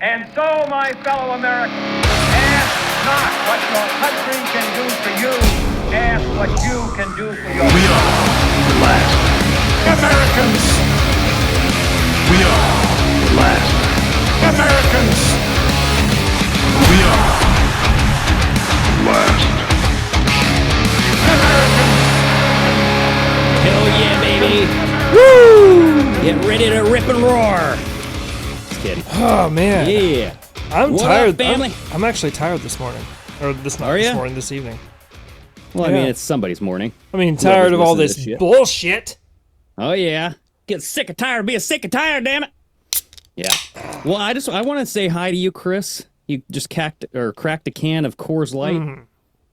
And so, my fellow Americans, ask not what your country can do for you, ask what you can do for your We are the last Americans. We are the last Americans. We are the last Americans. Hell yeah, baby. Woo! Get ready to rip and roar. Just kidding. Oh man. Yeah. I'm What tired. up, family? I'm actually tired this morning. Or this not Are this ya? morning, this evening. Well, I Yeah. mean, it's somebody's morning. I mean, Whoever's tired of all listening to this shit. bullshit. Oh yeah. Get sick and tired of being sick and tired, damn it. Yeah. Well, I want to say hi to you, Chris. You just cracked a can of Coors Light.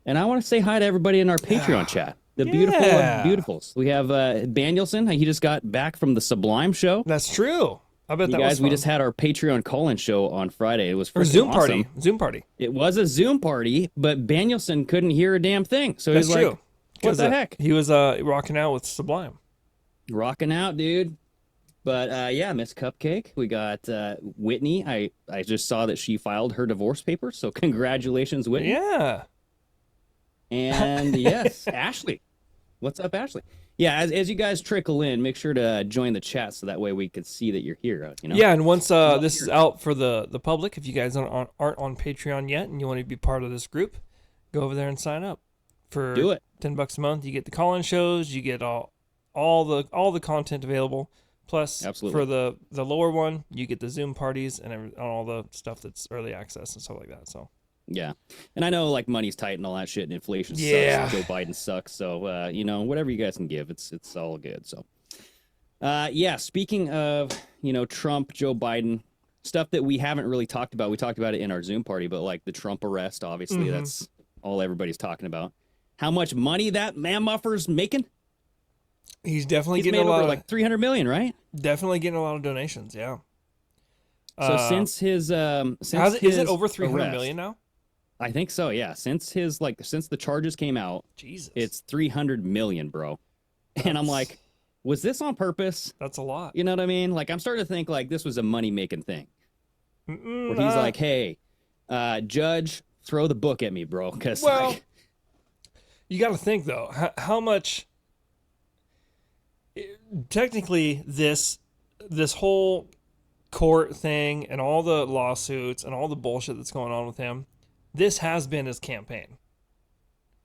And I want to say hi to everybody in our Patreon chat. The beautiful Yeah. beautifuls. We have Danielson. He just got back from the Sublime show. That's true. I bet You that guys, was we fun. just had our Patreon call-in show on Friday. It was Or freaking Zoom awesome. party. Zoom party. It was a Zoom party, but Danielson couldn't hear a damn thing. So That's he's true. like, what the heck? He was rocking out with Sublime. Rocking out, dude. But yeah, Miss Cupcake. We got Whitney. I just saw that she filed her divorce papers, so congratulations, Whitney. Yeah. And yes, Ashley. What's up, Ashley? Yeah, as you guys trickle in, make sure to join the chat so that way we can see that you're here. You know? Yeah, and once this is out for the public, if you guys aren't on Patreon yet and you want to be part of this group, go over there and sign up. For Do it. $10 a month, you get the call-in shows, you get all the content available. Plus, Absolutely. for the lower one, you get the Zoom parties and all the stuff that's early access and stuff like that. So. Yeah. And I know like money's tight and all that shit and inflation Yeah. sucks and Joe Biden sucks. So, you know, whatever you guys can give, it's all good. So, yeah, speaking of, you know, Trump, Joe Biden, stuff that we haven't really talked about. We talked about it in our Zoom party, but like the Trump arrest, obviously, that's all everybody's talking about. How much money that man muffer's making? He's definitely He's getting made a lot over of like 300 million, right? definitely getting a lot of donations. Yeah. So since his is his it over 300 arrest- million now? I think so, yeah. Since the charges came out, Jesus, it's 300 million, bro. And I'm like, was this on purpose? that's a lot. You know what I mean? Like, I'm starting to think like this was a money-making thing. Where he's Nah. like, hey, judge, throw the book at me, bro. Because, Well, like, you got to think though, how much. Technically, this whole court thing and all the lawsuits and all the bullshit that's going on with him, this has been his campaign.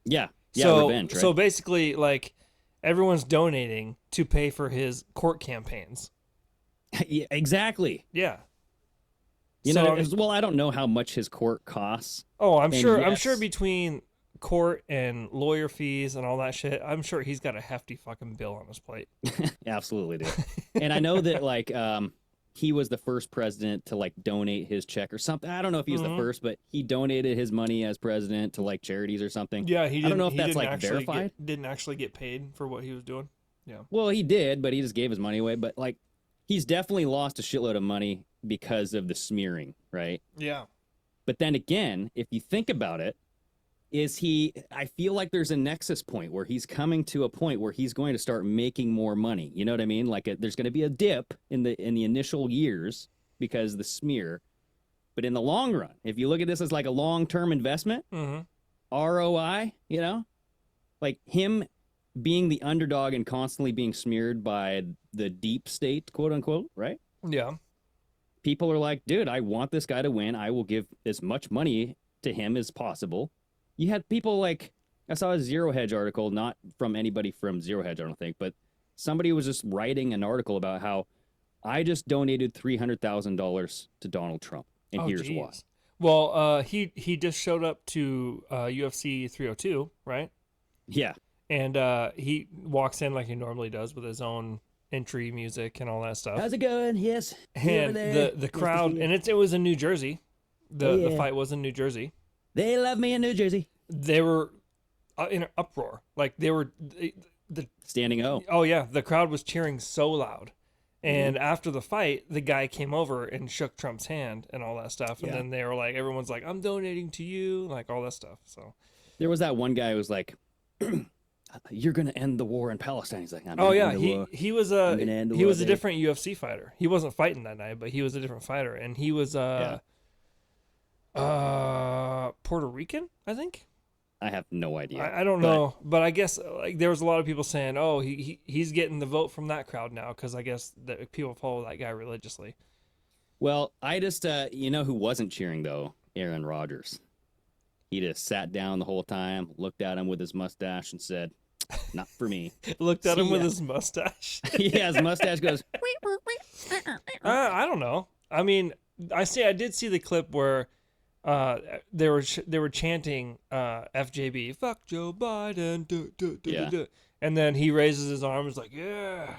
yeah, So, revenge, right? so basically, like, everyone's donating to pay for his court campaigns. yeah, exactly. Yeah. You So, know, I mean- well, I don't know how much his court costs. Oh, I'm And sure. I'm yes. sure between court and lawyer fees and all that shit, I'm sure he's got a hefty fucking bill on his plate. Absolutely, dude. And I know that like he was the first president to like donate his check or something. I don't know if he was the first, but he donated his money as president to like charities or something. Yeah, he. Didn't, I don't know if he that's didn't like actually verified. didn't actually get paid for what he was doing. Yeah. Well, he did, but he just gave his money away. But like, he's definitely lost a shitload of money because of the smearing, right? Yeah. But then again, if you think about it, I feel like there's a nexus point where he's coming to a point where he's going to start making more money. You know what I mean? Like there's going to be a dip in the initial years because of the smear. But in the long run, if you look at this as like a long-term investment, ROI, you know, like him being the underdog and constantly being smeared by the deep state, quote unquote, right? Yeah. People are like, dude, I want this guy to win. I will give as much money to him as possible. You had people like, I saw a Zero Hedge article, not from anybody from Zero Hedge, I don't think, but somebody was just writing an article about how I just donated $300,000 to Donald Trump, and here's why. Well, he just showed up to UFC 302, right? Yeah. And he walks in like he normally does with his own entry music and all that stuff. How's it going? Yes. And the crowd, and it was in New Jersey. The fight was in New Jersey. They love me in New Jersey. They were in an uproar. Like they were the Standing O. oh yeah, the crowd was cheering so loud. And after the fight, the guy came over and shook Trump's hand and all that stuff. And then they were like, everyone's like, I'm donating to you, like all that stuff. So There was that one guy who was like, you're going to end the war in Palestine. He's like, I'm oh gonna yeah, end the war. he was I'm gonna end the he war, was a baby. different UFC fighter. He wasn't fighting that night, but he was a different fighter. And he was Puerto Rican, I think. I have no idea. I don't know, but I guess like there was a lot of people saying, "Oh, he's getting the vote from that crowd now," because I guess that people follow that guy religiously. Well, I just you know who wasn't cheering though? Aaron Rodgers. He just sat down the whole time, looked at him with his mustache, and said, "Not for me." Looked at him with his mustache. Yeah, his mustache goes. I don't know. I mean, I did see the clip where they were chanting FJB, fuck Joe Biden, Yeah. and then he raises his arms like, yeah,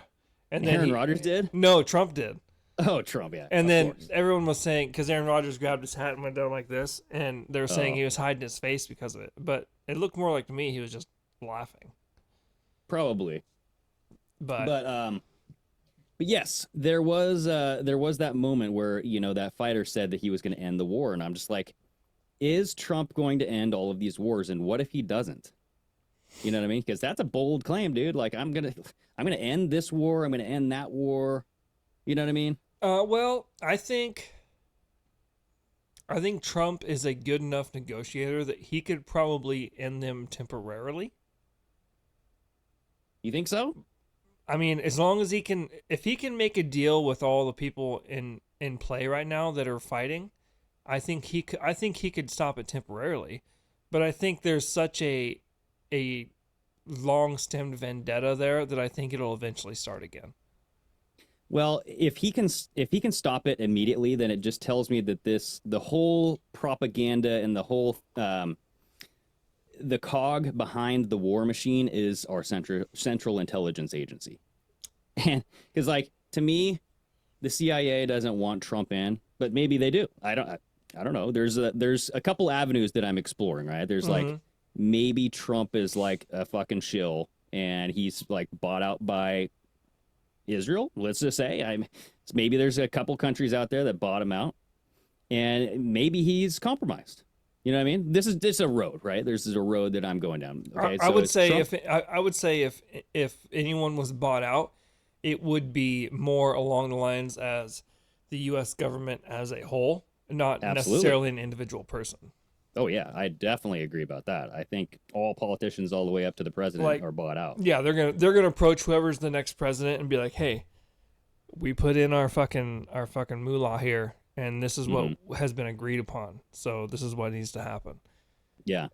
and then Aaron Rodgers did? No, Trump did. Oh, Trump, yeah. And of then course. everyone was saying, because Aaron Rodgers grabbed his hat and went down like this, and they were saying he was hiding his face because of it. But it looked more like to me he was just laughing. Probably. But But yes, there was that moment where, you know, that fighter said that he was going to end the war, and I'm just like, is Trump going to end all of these wars, and what if he doesn't? You know what I mean? Because that's a bold claim, dude. Like, I'm gonna end this war, I'm gonna end that war. You know what I mean? well, I think Trump is a good enough negotiator that he could probably end them temporarily. You think so? I mean, as long as if he can make a deal with all the people in play right now that are fighting, I think he could stop it temporarily. But I think there's such a long-stemmed vendetta there that I think it'll eventually start again. Well, if he can stop it immediately, then it just tells me that the whole propaganda and the whole the cog behind the war machine is our central intelligence agency. And because, like, to me, the CIA doesn't want Trump in, but maybe they do. I don't know. There's a couple avenues that I'm exploring, right? There's like, maybe Trump is like a fucking shill and he's like bought out by Israel, let's just say. Maybe there's a couple countries out there that bought him out, and maybe he's compromised. You know what I mean? This is a road, right? There's a road that I'm going down. Okay, I would say if anyone was bought out, it would be more along the lines as the U.S. government as a whole, not necessarily an individual person. Oh yeah, I definitely agree about that. I think all politicians, all the way up to the president, are bought out. Yeah, they're gonna approach whoever's the next president and be like, "Hey, we put in our fucking moolah here, and this is what has been agreed upon. So this is what needs to happen." Yeah,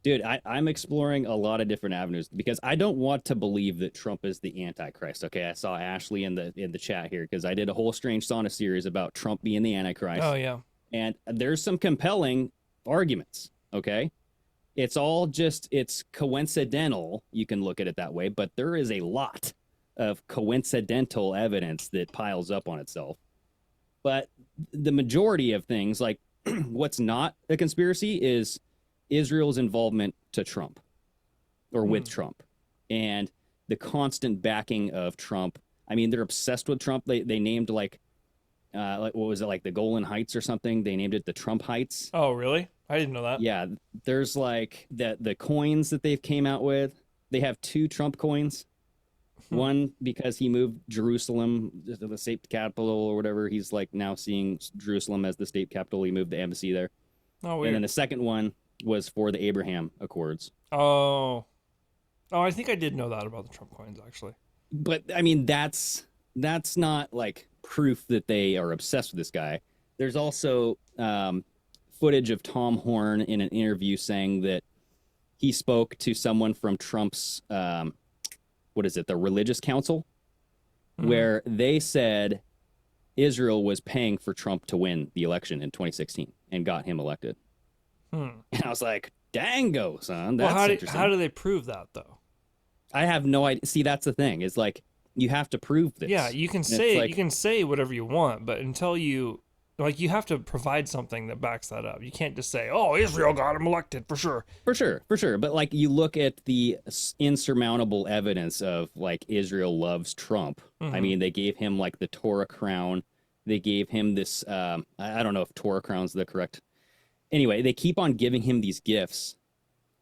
dude, I'm exploring a lot of different avenues because I don't want to believe that Trump is the Antichrist. Okay, I saw Ashley in the chat here because I did a whole Strange Sauna series about Trump being the Antichrist. Oh yeah, and there's some compelling arguments. Okay, it's coincidental. You can look at it that way, but there is a lot of coincidental evidence that piles up on itself. But the majority of things, like what's not a conspiracy, is Israel's involvement to Trump or with Trump and the constant backing of Trump. I mean, they're obsessed with Trump. They named like what was it, like the Golan Heights or something? They named it the Trump Heights. Oh, really? I didn't know that. Yeah, there's like the coins that they've came out with. They have 2 Trump coins. One because he moved Jerusalem, the state capital or whatever. He's like now seeing Jerusalem as the state capital. He moved the embassy there. Oh, weird. And then the second one was for the Abraham Accords. Oh, I think I did know that about the Trump coins, actually. But I mean, that's not like proof that they are obsessed with this guy. There's also footage of Tom Horn in an interview saying that he spoke to someone from Trump's what is it, the Religious Council, where they said Israel was paying for Trump to win the election in 2016 and got him elected. And I was like, dango, son. That's interesting. How do they prove that, though? I have no idea. See, that's the thing. It's like, you have to prove this. Yeah, you can say whatever you want, but until you have to provide something that backs that up. You can't just say, "Oh, Israel got him elected for sure." For sure. But like, you look at the insurmountable evidence of like Israel loves Trump. I mean, they gave him like the Torah crown. They gave him this. I don't know if Torah crown's the correct. Anyway, they keep on giving him these gifts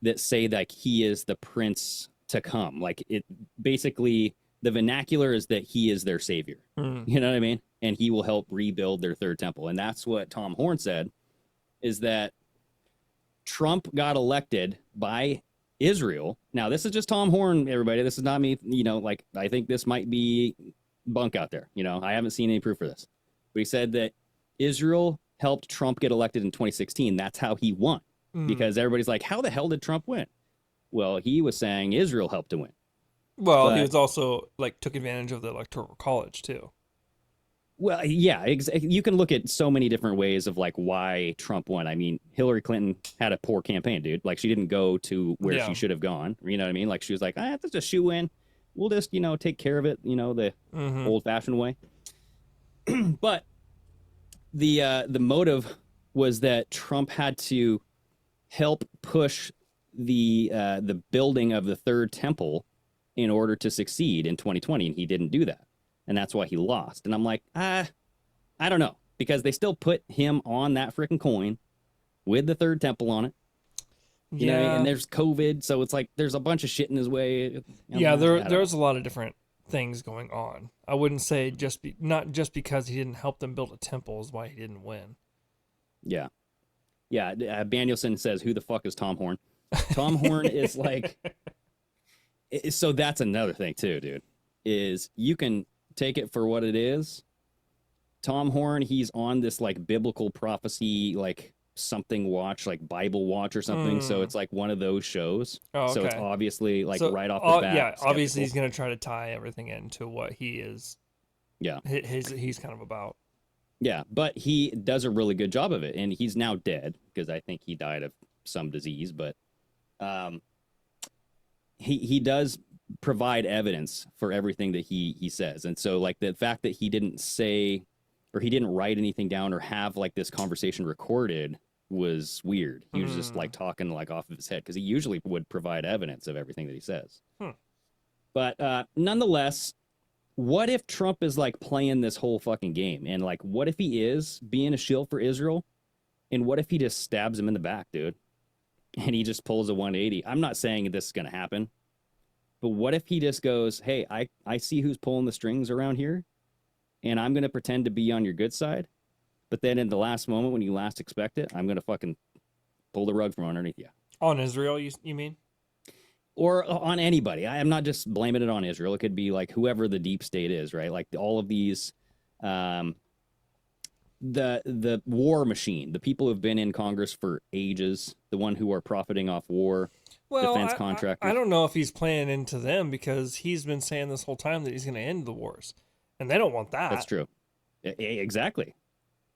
that say that he is the prince to come. Like, it basically, the vernacular is that he is their savior. You know what I mean? And he will help rebuild their third temple. And that's what Tom Horn said. is that Trump got elected by Israel. Now, this is just Tom Horn, everybody. This is not me. Like, I think this might be bunk out there. I haven't seen any proof for this. But he said that Israel helped Trump get elected in 2016. That's how he won. Because everybody's like, how the hell did Trump win? Well, he was saying Israel helped him win. Well, he was also, like, took advantage of the Electoral College, too. Well, yeah, you can look at so many different ways of like why Trump won. I mean, Hillary Clinton had a poor campaign, dude. Like she didn't go to where she should have gone. You know what I mean? Like she was like, that's a shoe in. We'll just, take care of it, the old fashioned way. But the motive was that Trump had to help push the building of the third temple in order to succeed in 2020, and he didn't do that. And that's why he lost. And I'm like, I don't know. Because they still put him on that freaking coin with the third temple on it. You know what I mean? And there's COVID, so it's like there's a bunch of shit in his way. There's a lot of different things going on. I wouldn't say not just because he didn't help them build a temple is why he didn't win. Yeah. Yeah, Danielson says, who the fuck is Tom Horn? Tom Horn is like... So that's another thing, too, dude, is you can... take it for what it is. Tom Horn, he's on this like biblical prophecy, like something watch, like Bible watch or something. So it's like one of those shows. Oh, okay. So it's obviously like right off the bat. Yeah, skeptical. Obviously he's going to try to tie everything into what he is. Yeah. He's kind of about. Yeah, but he does a really good job of it. And he's now dead because I think he died of some disease. But he does provide evidence for everything that he says. And so like the fact that he didn't say or he didn't write anything down or have like this conversation recorded was weird. He was just like talking like off of his head because he usually would provide evidence of everything that he says. But nonetheless, what if Trump is like playing this whole fucking game? And like what if he is being a shill for Israel? And what if he just stabs him in the back, dude? And he just pulls a 180. I'm not saying this is going to happen. But what if he just goes, hey, I see who's pulling the strings around here, and I'm going to pretend to be on your good side. But then in the last moment when you last expect it, I'm going to fucking pull the rug from underneath you. On Israel, you mean? Or on anybody. I'm not just blaming it on Israel. It could be like whoever the deep state is, right? Like all of these, the war machine, the people who've been in Congress for ages, the one who are profiting off war. Well, defense contractors. I don't know if he's playing into them because he's been saying this whole time that he's going to end the wars, and they don't want that. That's true. Exactly.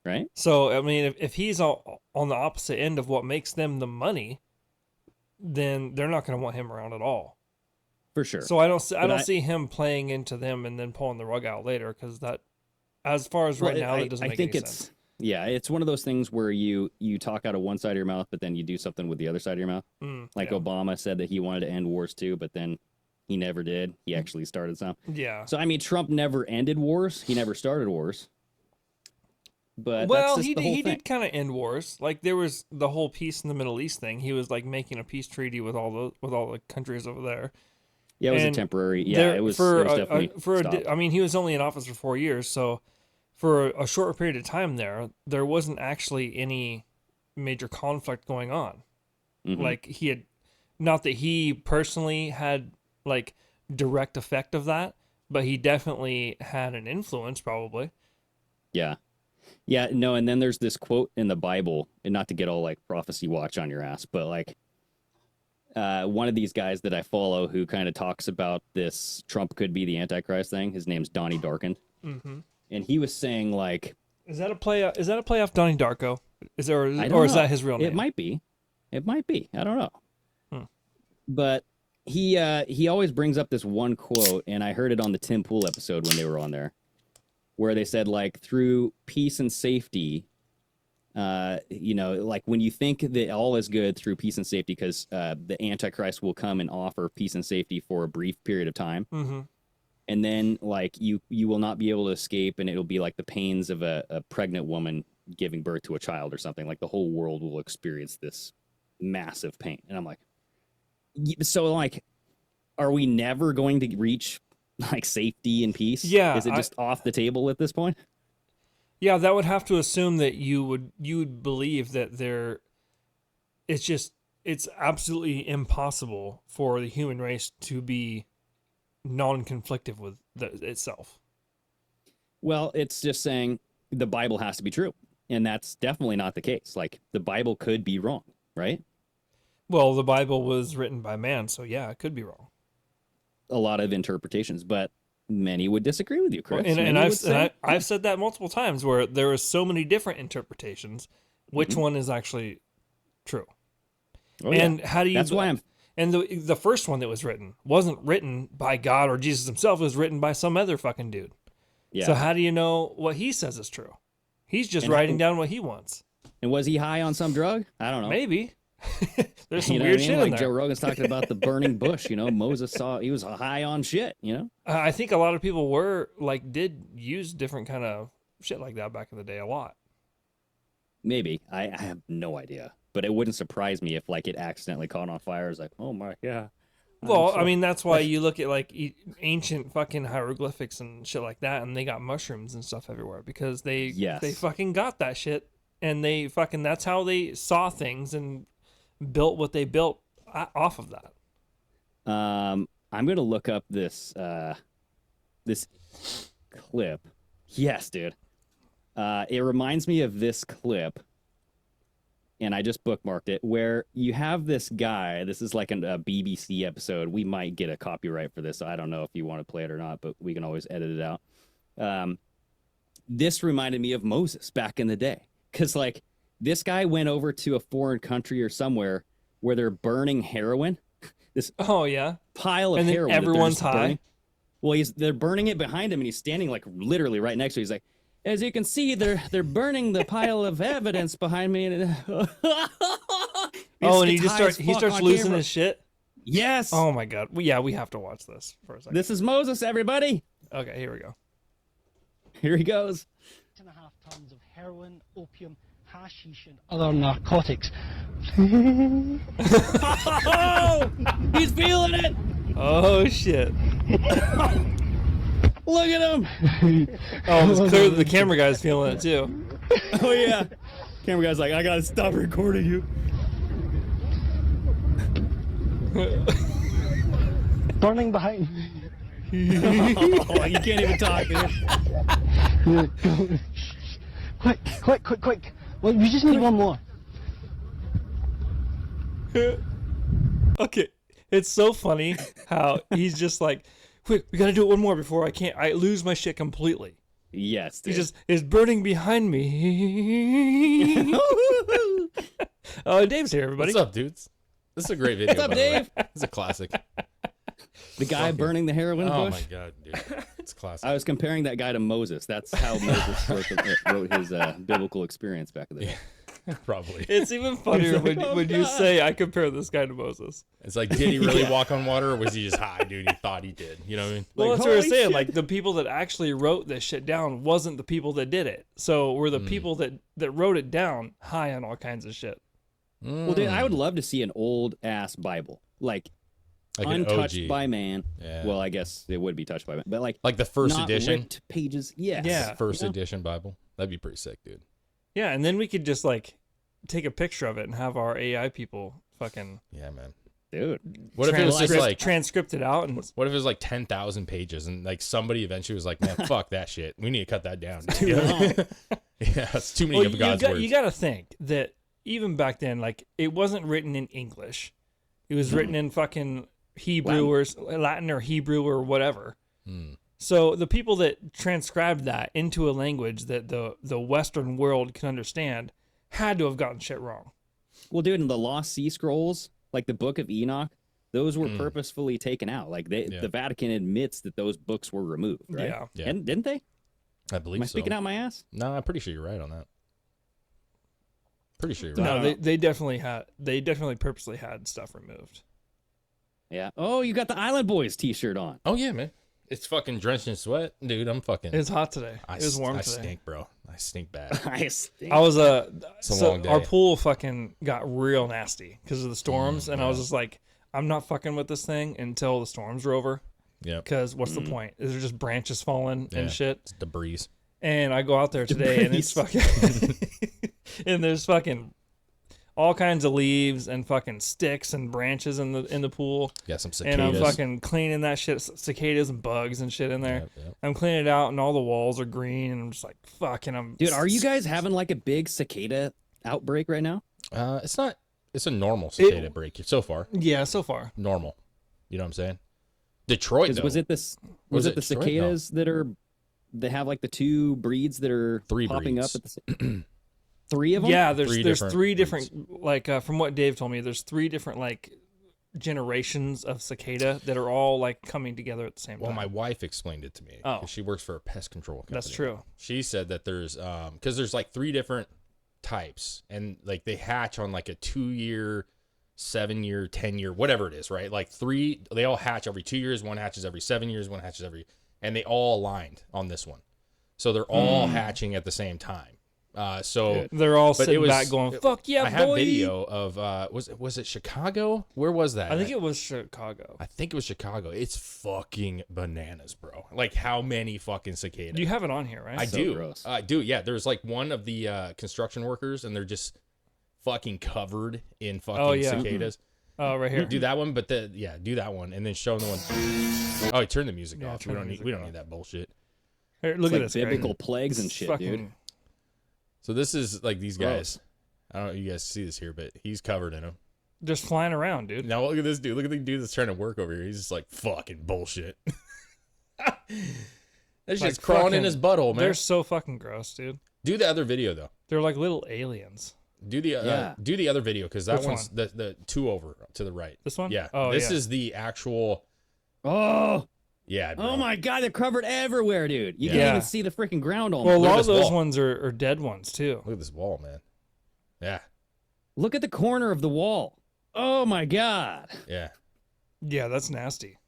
Right. So, I mean, if he's on the opposite end of what makes them the money, then they're not going to want him around at all. For sure. So I don't see him playing into them and then pulling the rug out later because that, as far as right now, that doesn't make any sense. Yeah, it's one of those things where you talk out of one side of your mouth, but then you do something with the other side of your mouth. Obama said that he wanted to end wars too, but then he never did. He actually started some. Yeah. So, I mean, Trump never ended wars. He never started wars. But he did kind of end wars. Like there was the whole peace in the Middle East thing. He was like making a peace treaty with all the countries over there. Yeah, it was a temporary. Yeah, it was definitely I mean, he was only in office for 4 years, so for a short period of time there wasn't actually any major conflict going on. Like he had, not that he personally had like direct effect of that, but he definitely had an influence probably. Yeah. Yeah, no, and then there's this quote in the Bible, and not to get all like prophecy watch on your ass, but like one of these guys that I follow who kind of talks about this Trump could be the Antichrist thing. His name's Donnie Darkin. And he was saying like, is that a play off Donnie Darko? Is that his real name? It might be. I don't know. But he always brings up this one quote, and I heard it on the Tim Pool episode when they were on there, where they said like through peace and safety, like when you think that all is good through peace and safety, because the Antichrist will come and offer peace and safety for a brief period of time. And then like you will not be able to escape, and it'll be like the pains of a pregnant woman giving birth to a child or something. Like the whole world will experience this massive pain. And I'm like, so like, are we never going to reach like safety and peace? Yeah. Is it just off the table at this point? Yeah, that would have to assume that you would believe that it's absolutely impossible for the human race to be non-conflictive with itself. Well, it's just saying the Bible has to be true, and that's definitely not the case. Like, the Bible could be wrong, right? Well, the Bible was written by man, so yeah, it could be wrong. A lot of interpretations, but many would disagree with you, Chris. And I've said that multiple times, where there are so many different interpretations. Which one is actually true? Oh, and yeah. how do you? That's why I'm. And the first one that was written wasn't written by God or Jesus himself. It was written by some other fucking dude. Yeah. So how do you know what he says is true? He's just writing down what he wants. And was he high on some drug? I don't know. Maybe. There's some You know weird what I mean? shit Like in there. Joe Rogan's talking about the burning bush. Moses he was high on shit. I think a lot of people did use different kind of shit like that back in the day a lot. Maybe. I have no idea. But it wouldn't surprise me if it accidentally caught on fire. It's like, oh my, yeah. Well, I mean, that's why you look at ancient fucking hieroglyphics and shit like that, and they got mushrooms and stuff everywhere because they fucking got that shit, and that's how they saw things and built what they built off of that. I'm gonna look up this clip. Yes, dude. It reminds me of this clip, and I just bookmarked it, where you have this guy. This is like a BBC episode. We might get a copyright for this. So I don't know if you want to play it or not, but we can always edit it out. This reminded me of Moses back in the day, because this guy went over to a foreign country or somewhere where they're burning heroin. This pile of and heroin. And everyone's high. Burning. Well, they're burning it behind him, and he's standing literally right next to it. He's like, as you can see, they're burning the pile of evidence behind me. And and he starts losing his shit. Yes. Oh my god. Well, we have to watch this for a second. This is Moses, everybody. Okay, here we go. Here he goes. 6.5 tons of heroin, opium, hashish, and other narcotics. Oh, he's feeling it. Oh shit. Look at him. Oh, it's clear that the camera guy's feeling it too. Oh yeah. Camera guy's like, I gotta stop recording you. Burning behind. Oh, you can't even talk, dude. Quick. Well, we just need one more. Okay. It's so funny how he's just like, quick, we gotta do it one more before I lose my shit completely. Yes, dude. He just is burning behind me. Oh, Dave's here, everybody. What's up, dudes? This is a great video. What's up, by the way. Dave? It's a classic. The guy burning the heroin Oh bush? my god, dude. It's classic. I was comparing that guy to Moses. That's how Moses wrote his biblical experience back in the day. Probably. It's even funnier like, when you say I compare this guy to Moses. It's like, did he really walk on water, or was he just high, dude? He thought he did. You know what I mean? Well, Like, that's what I was holy saying. shit. Like, the people that actually wrote this shit down wasn't the people that did it. So were the people that wrote it down high on all kinds of shit. Well, dude, I would love to see an old ass Bible, like an untouched OG. by man. Yeah. Well, I guess it would be touched by man, but Like the first not edition? ripped pages. Yes. Yeah. First edition Bible. That'd be pretty sick, dude. Yeah, and then we could just take a picture of it and have our AI people fucking Yeah, man. Dude. What if it was just transcript it out and what if it was 10,000 pages and somebody eventually was like, man, fuck that shit. We need to cut that down. Too You know? long. Yeah, it's too many of God's words. You got to think that even back then, it wasn't written in English. It was written in fucking Hebrew or Latin or Hebrew or whatever. So the people that transcribed that into a language that the Western world can understand had to have gotten shit wrong. Well, dude, in the Lost Sea Scrolls, like the Book of Enoch, those were purposefully taken out. Like the Vatican admits that those books were removed, right? Yeah. And didn't they? I believe Am I speaking out my ass? No, I'm pretty sure you're right on that. Pretty sure you're No, right. they definitely purposely had stuff removed. Yeah. Oh, you got the Island Boys t-shirt on. Oh, yeah, man. It's fucking drenched in sweat. Dude, I'm fucking... It's hot today. It was warm I today. stink, bro. I stink bad. I stink. I was It's a long day. Our pool fucking got real nasty because of the storms, and I was just like, I'm not fucking with this thing until the storms are over. Yep. Because what's the point? Is there just branches falling and shit? It's debris. And I go out there today, and it's fucking, and there's fucking all kinds of leaves and fucking sticks and branches in the pool. Got some cicadas. And I'm fucking cleaning that shit, cicadas and bugs and shit in there. Yep. I'm cleaning it out, and all the walls are green, and I'm just like, fuck. And Dude, are you guys having like a big cicada outbreak right now? It's not. It's a normal cicada break so far. Yeah, so far. Normal. You know what I'm saying? Detroit, though. Was it the Detroit? cicadas that have like the two breeds that are popping up at the 3 of them? Yeah, there's three breeds. different like from what Dave told me, there's 3 different like generations of cicada that are all like coming together at the same time. Well, my wife explained it to me. Oh. 'Cause she works for a pest control company. That's true. She said that there's because there's like 3 different types, and like they hatch on like a 2-year, 7-year, 10-year, whatever it is, right? Like 3, they all hatch every 2 years. One hatches every 7 years. One hatches and they all aligned on this one, so they're all hatching at the same time. So they're all but sitting it was- back going, "Fuck yeah, I have boy!" video of was it Chicago? Where was that? I think it was Chicago. I think it was Chicago. It's fucking bananas, bro. Like how many fucking cicadas? You have it on here, right? I So do. gross. I do. Yeah, there's like one of the construction workers, and they're just fucking covered in fucking cicadas. Oh, right here. Do that one, but do that one, and then show them the one. Oh, turn the music Yeah, off. turn We the don't need. music We don't off. need that bullshit. Here, look It's at like this, Greg. biblical plagues and It's shit, fucking- dude. So this is like these Gross. guys. I don't know if you guys see this here, but he's covered in them. Just flying around, dude. Now look at this dude. Look at the dude that's trying to work over here. He's just like fucking bullshit. That's Like just crawling in fucking- his butthole, man. They're so fucking gross, dude. Do the other video though. They're like little aliens. Do the other video because that Which one's the 2 over to the right. This one? Yeah. Oh, this yeah. is the actual. Oh, Yeah. Bro. oh my God, they're covered everywhere, dude. You Yeah. can't even see the freaking ground on Well, a them. lot at of this those wall. ones are dead ones too. Look at this wall, man. Yeah. Look at the corner of the wall. Oh my God. Yeah. Yeah, that's nasty.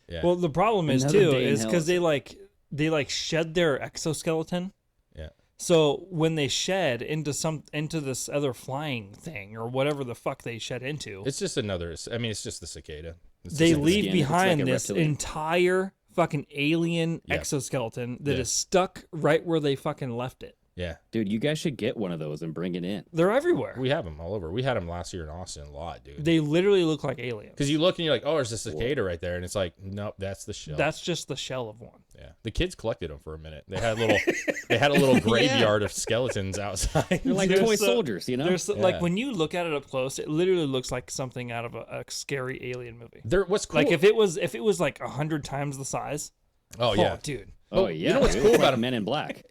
Yeah. Well, the problem is Another too day in is hell. because they like shed their exoskeleton. Yeah. So when they shed into this other flying thing or whatever the fuck they shed into, It's just another. I mean, it's just the cicada. It's they just like- leave skin. It's behind like a this reptilian. entire fucking alien Yeah. exoskeleton that Yeah. is stuck right where they fucking left it. Yeah. Dude, you guys should get one of those and bring it in. They're everywhere. We have them all over. We had them last year in Austin a lot, dude. They literally look like aliens. Because you look and you're like, oh, there's a cicada right there, and it's like, nope, that's the shell. That's just the shell of one. Yeah. The kids collected them for a minute. They had a little graveyard of skeletons outside. They're like They're toy so- soldiers, you know? There's Yeah. like when you look at it up close, it literally looks like something out of a scary alien movie. What's cool? Like if it was like 100 times the size. oh yeah. dude. Oh, Well, yeah. you know what's dude. cool It's about like 'em? Men in Black.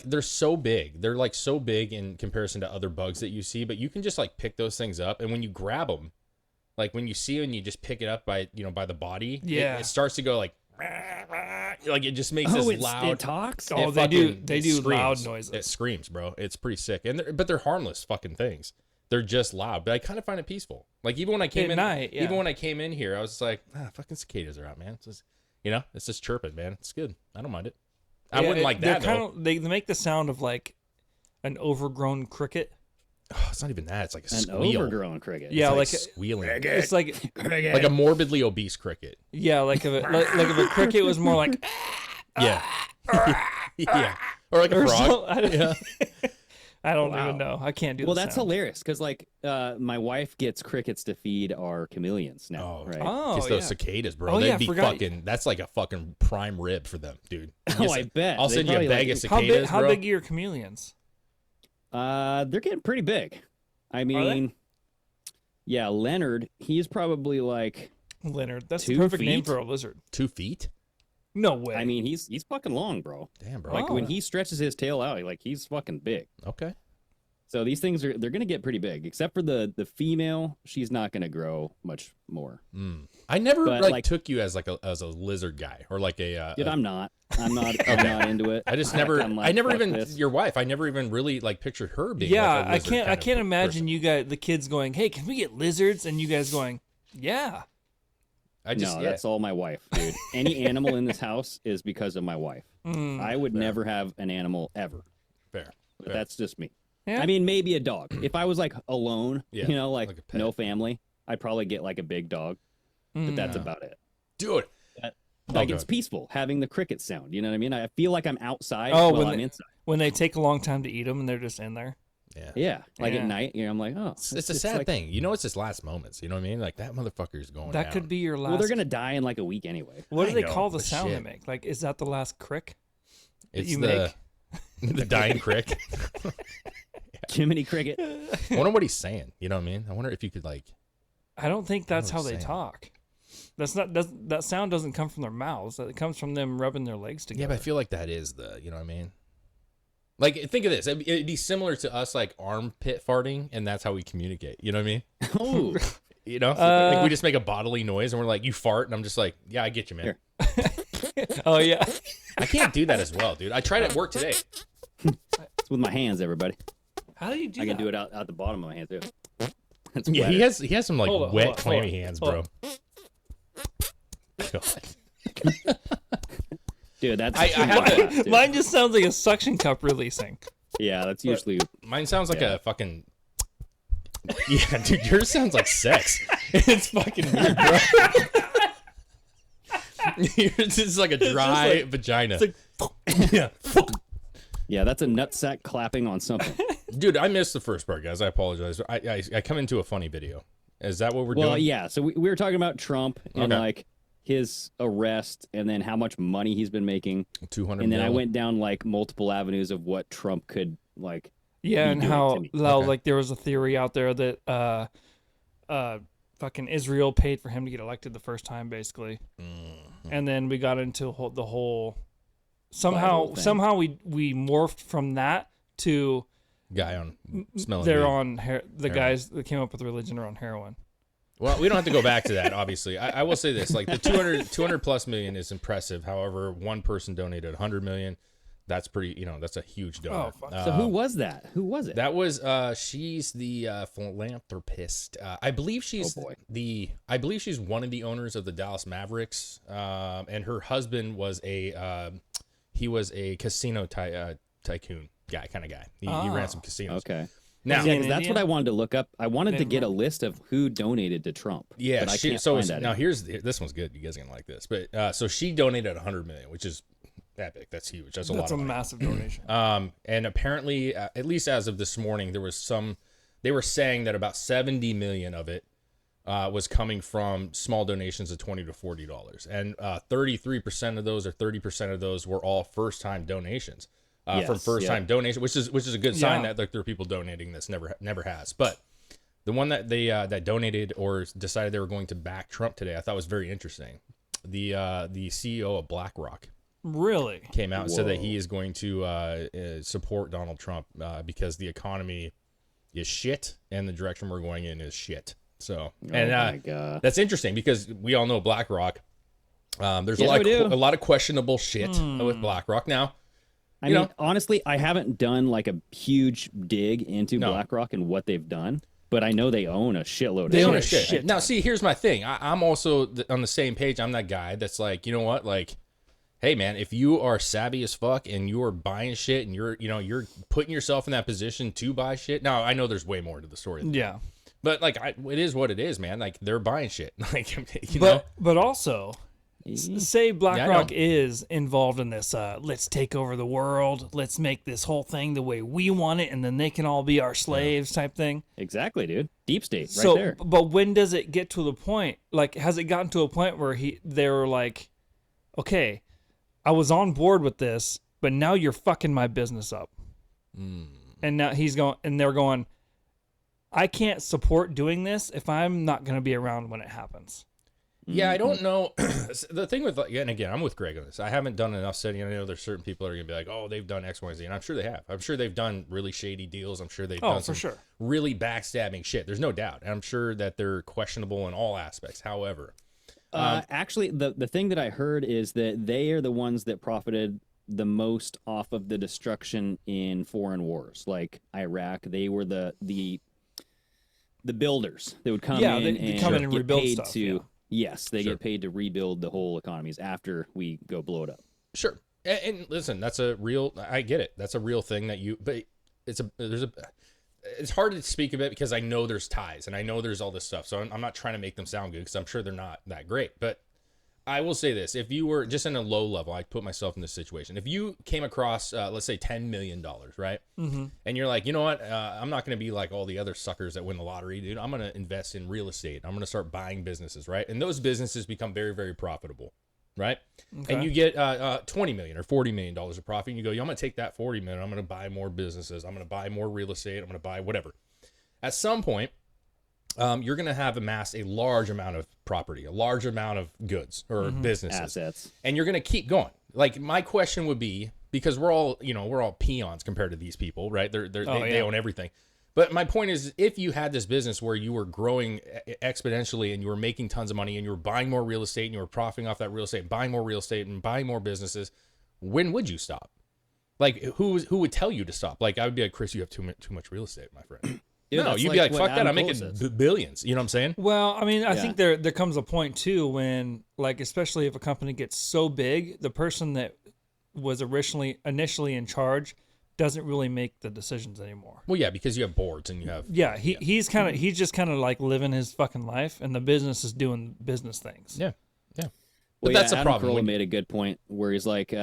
They're so big. They're like so big in comparison to other bugs that you see, but you can just like pick those things up, and when you grab them, like when you see them and you just pick it up by the body, Yeah. it starts to go like it just makes this loud. it talks? Oh, it they do- fucking- they it do screams. loud noises. It screams, bro. It's pretty sick, but they're harmless fucking things. They're just loud, but I kind of find it peaceful. Like even when I came At in, night, yeah. even when I came in here, I was just like, fucking cicadas are out, man. It's just, it's just chirping, man. It's good. I don't mind it. I wouldn't like that though. They make the sound of like an overgrown cricket. Oh, it's not even that. It's like a An squeal. overgrown cricket. Yeah, like squealing. it's like Like a morbidly obese cricket. yeah, like if if a cricket was more like Yeah. Yeah. Or like a or frog. so, I don't, Yeah. I don't Wow. even know. I can't do. Well, the that's sound. hilarious because, like, my wife gets crickets to feed our chameleons now, Oh. right? Oh, Just those yeah. cicadas, bro. Oh, They'd yeah, be forgot- fucking. That's like a fucking prime rib for them, dude. Oh, I bet. I'll They send you a probably, bag like, of How cicadas, big? How bro. big are your chameleons? They're getting pretty big. I mean, yeah, Leonard, he's probably like, Leonard. That's 2 the perfect name feet? for a lizard. 2 feet? No way. I mean, he's fucking long, bro. Damn, bro. Like when Oh. he stretches his tail out, like he's fucking big. Okay. So these things they're gonna get pretty big. Except for the female, she's not gonna grow much more. I never But, like like- took you as like a lizard guy or like a. Dude, I'm not. I'm not into it. I just Like, never. I'm like, I never fuck even this. your wife. I never even really like pictured her being. yeah, like a I lizard can't. I kind of can't imagine person. you guys, the kids, going, "Hey, can we get lizards?" And you guys going, "Yeah." No, that's all my wife, dude. Any animal in this house is because of my wife. I would never have an animal ever. fair. But fair. that's just me. Yeah. I mean, maybe a dog. If I was like alone, Yeah, like like a no pet. family, I'd probably get like a big dog. But that's about it. Dude, Like it's peaceful having the cricket sound. You know what I mean? I feel like I'm outside Oh, while I'm inside. when they take a long time to eat them and they're just in there. Yeah. Like Yeah. at night, I'm like, oh. It's a sad thing. You know, it's his last moments. You know what I mean? Like that motherfucker's going That down. could be your last. Well, they're gonna die in like a week anyway. What do I they know, call the but sound they shit. make? Like, is that the last crick? It's you the the dying crick. Jiminy Cricket. I wonder what he's saying. You know what I mean? I wonder if you could like. I don't think that's how they saying. talk. That sound doesn't come from their mouths. It comes from them rubbing their legs together. Yeah, but I feel like that is the. You know what I mean? Like, think of this. It'd be similar to us, like armpit farting, and that's how we communicate. You know what I mean? Oh. You know, like we just make a bodily noise, and we're like, "You fart," and I'm just like, "Yeah, I get you, man." Oh yeah. I can't do that as well, dude. I tried at work today. It's with my hands, everybody. How do you do I that? can do it out the bottom of my hand too. That's Yeah, better. he has some like Hold on, wet, hold on, clammy hold on, hands, hold bro. God. Dude, that's I have class, dude. Mine just sounds like a suction cup releasing. Yeah, that's usually Mine sounds like a fucking. Yeah, dude, yours sounds like sex. It's fucking weird, bro. Yours is like a dry vagina. Yeah. yeah, that's a nutsack clapping on something. Dude, I missed the first part, guys. I apologize. I come into a funny video. Is that what we're Well, doing? yeah. So we were talking about Trump and Okay. like his arrest, and then how much money he's been making, 200 and then I mil. went down like multiple avenues of what Trump could like. Yeah, be and doing how to me. Okay. like there was a theory out there that fucking Israel paid for him to get elected the first time, basically. And then we got into the whole Bible thing. somehow we morphed from that to Guy on smelling they're weed. on the Heroin. guys that came up with religion are on heroin. Well, we don't have to go back to that, obviously. I will say this, like the 200 plus million is impressive. However, one person donated 100 million. That's pretty, that's a huge donor. Oh, fuck. So who was that? Who was it? That was she's the philanthropist. I believe she's Oh, boy. I believe she's one of the owners of the Dallas Mavericks. And her husband was he was a casino tycoon kind of guy. He ran some casinos. Okay. Now, Yeah, in 'cause that's India? what I wanted to look up. I wanted to Then get a what? list of who donated to Trump. yeah, but I can't find that. now this one's good. You guys are gonna like this. But so she donated 100 million, which is epic. That's huge. That's a lot That's of a money. massive donation. And apparently, at least as of this morning, there was they were saying that about 70 million of it was coming from small donations of $20 to $40. And 33% of those or 30% of those were all first time donations from Yes, first time donation, which is a good sign Yeah. that like, there are people donating this never has. But the one that they that donated or decided they were going to back Trump today, I thought was very interesting. The CEO of Blackrock Really? came out and said that Whoa. he is going to support Donald Trump because the economy is shit and the direction we're going in is shit. So, and my God. that's interesting because we all know BlackRock. There's Yeah, we do. a lot of questionable shit with BlackRock. Now, I you mean, know- honestly, I haven't done like a huge dig into No. BlackRock and what they've done, but I know they own a shitload They of own a shit. shit Now, ton. see, here's my thing. I'm also on the same page. I'm that guy that's like, you know what, like. Hey man, if you are savvy as fuck and you are buying shit and you're putting yourself in that position to buy shit. Now I know there's way more to the story, than that. Yeah. But like it is what it is, man. Like they're buying shit. Like you know, But also, say BlackRock know. is involved in this. Let's take over the world. Let's make this whole thing the way we want it, and then they can all be our slaves, type thing. Exactly, dude. Deep state, right So, there. but when does it get to the point? Like, has it gotten to a point where they were like, okay, I was on board with this, but now you're fucking my business up. And now they're going, I can't support doing this if I'm not going to be around when it happens. yeah, I don't know. The thing with like, and again, I'm with Greg on this. I haven't done enough studying. I know there's certain people that are gonna be like, oh, they've done X, Y, Z, and I'm sure they have. I'm sure they've done really shady deals. I'm sure they've done for some sure. really backstabbing shit. There's no doubt. And I'm sure that they're questionable in all aspects. However, Actually, the thing that I heard is that they are the ones that profited the most off of the destruction in foreign wars, like Iraq. They were the builders. They would come Yeah, in they and come in and get rebuild paid stuff, to. yeah. Yes, they Sure. get paid to rebuild the whole economies after we go blow it up. sure. And listen, that's a real. I get it. That's a real thing that you. But it's hard to speak of it because I know there's ties and I know there's all this stuff. So I'm not trying to make them sound good because I'm sure they're not that great. But I will say this: if you were just in a low level, I put myself in this situation. If you came across, let's say, $10 million, right? Mm-hmm. And you're like, you know what? I'm not going to be like all the other suckers that win the lottery, dude. I'm going to invest in real estate. I'm going to start buying businesses, right? And those businesses become very, very profitable, right? Okay. And you get $20 million or $40 million of profit. And you go, yo, I'm going to take that $40 million. I'm going to buy more businesses. I'm going to buy more real estate. I'm going to buy whatever. At some point, you're going to have amassed a large amount of property, a large amount of goods or businesses, assets, and you're going to keep going. Like my question would be, because we're all peons compared to these people, right? They own everything. But my point is, if you had this business where you were growing exponentially and you were making tons of money and you were buying more real estate and you were profiting off that real estate, buying more real estate and buying more businesses, when would you stop? Like who would tell you to stop? Like I would be like, Chris, you have too much real estate, my friend. Dude, no, you'd be like, fuck that, I'm making billions. You know what I'm saying? Well, I mean, I think there comes a point too when, like, especially if a company gets so big, the person that was initially in charge doesn't really make the decisions anymore. Well, yeah, because you have boards and you have he's just kind of like living his fucking life, and the business is doing business things. Yeah. But that's a problem. Adam Carolla made a good point where he's like,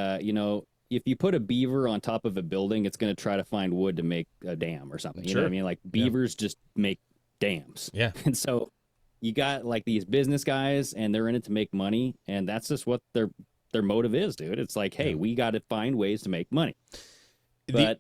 if you put a beaver on top of a building, it's going to try to find wood to make a dam or something. You know what I mean? Like beavers just make dams. Yeah. And so you got like these business guys and they're in it to make money. And that's just what their motive is, dude. It's like, hey, we got to find ways to make money. But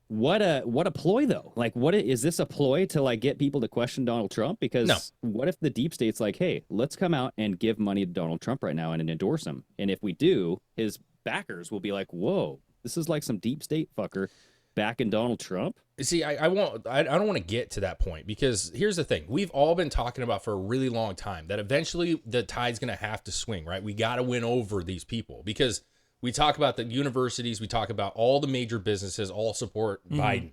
what a ploy though. Like is this a ploy to like get people to question Donald Trump? Because what if the deep state's like, hey, let's come out and give money to Donald Trump right now and endorse him. And if we do, his backers will be like, whoa, this is like some deep state fucker backing Donald Trump. See, I don't want to get to that point, because here's the thing. We've all been talking about for a really long time that eventually the tide's going to have to swing, right? We got to win over these people, because we talk about the universities, we talk about all the major businesses all support Biden,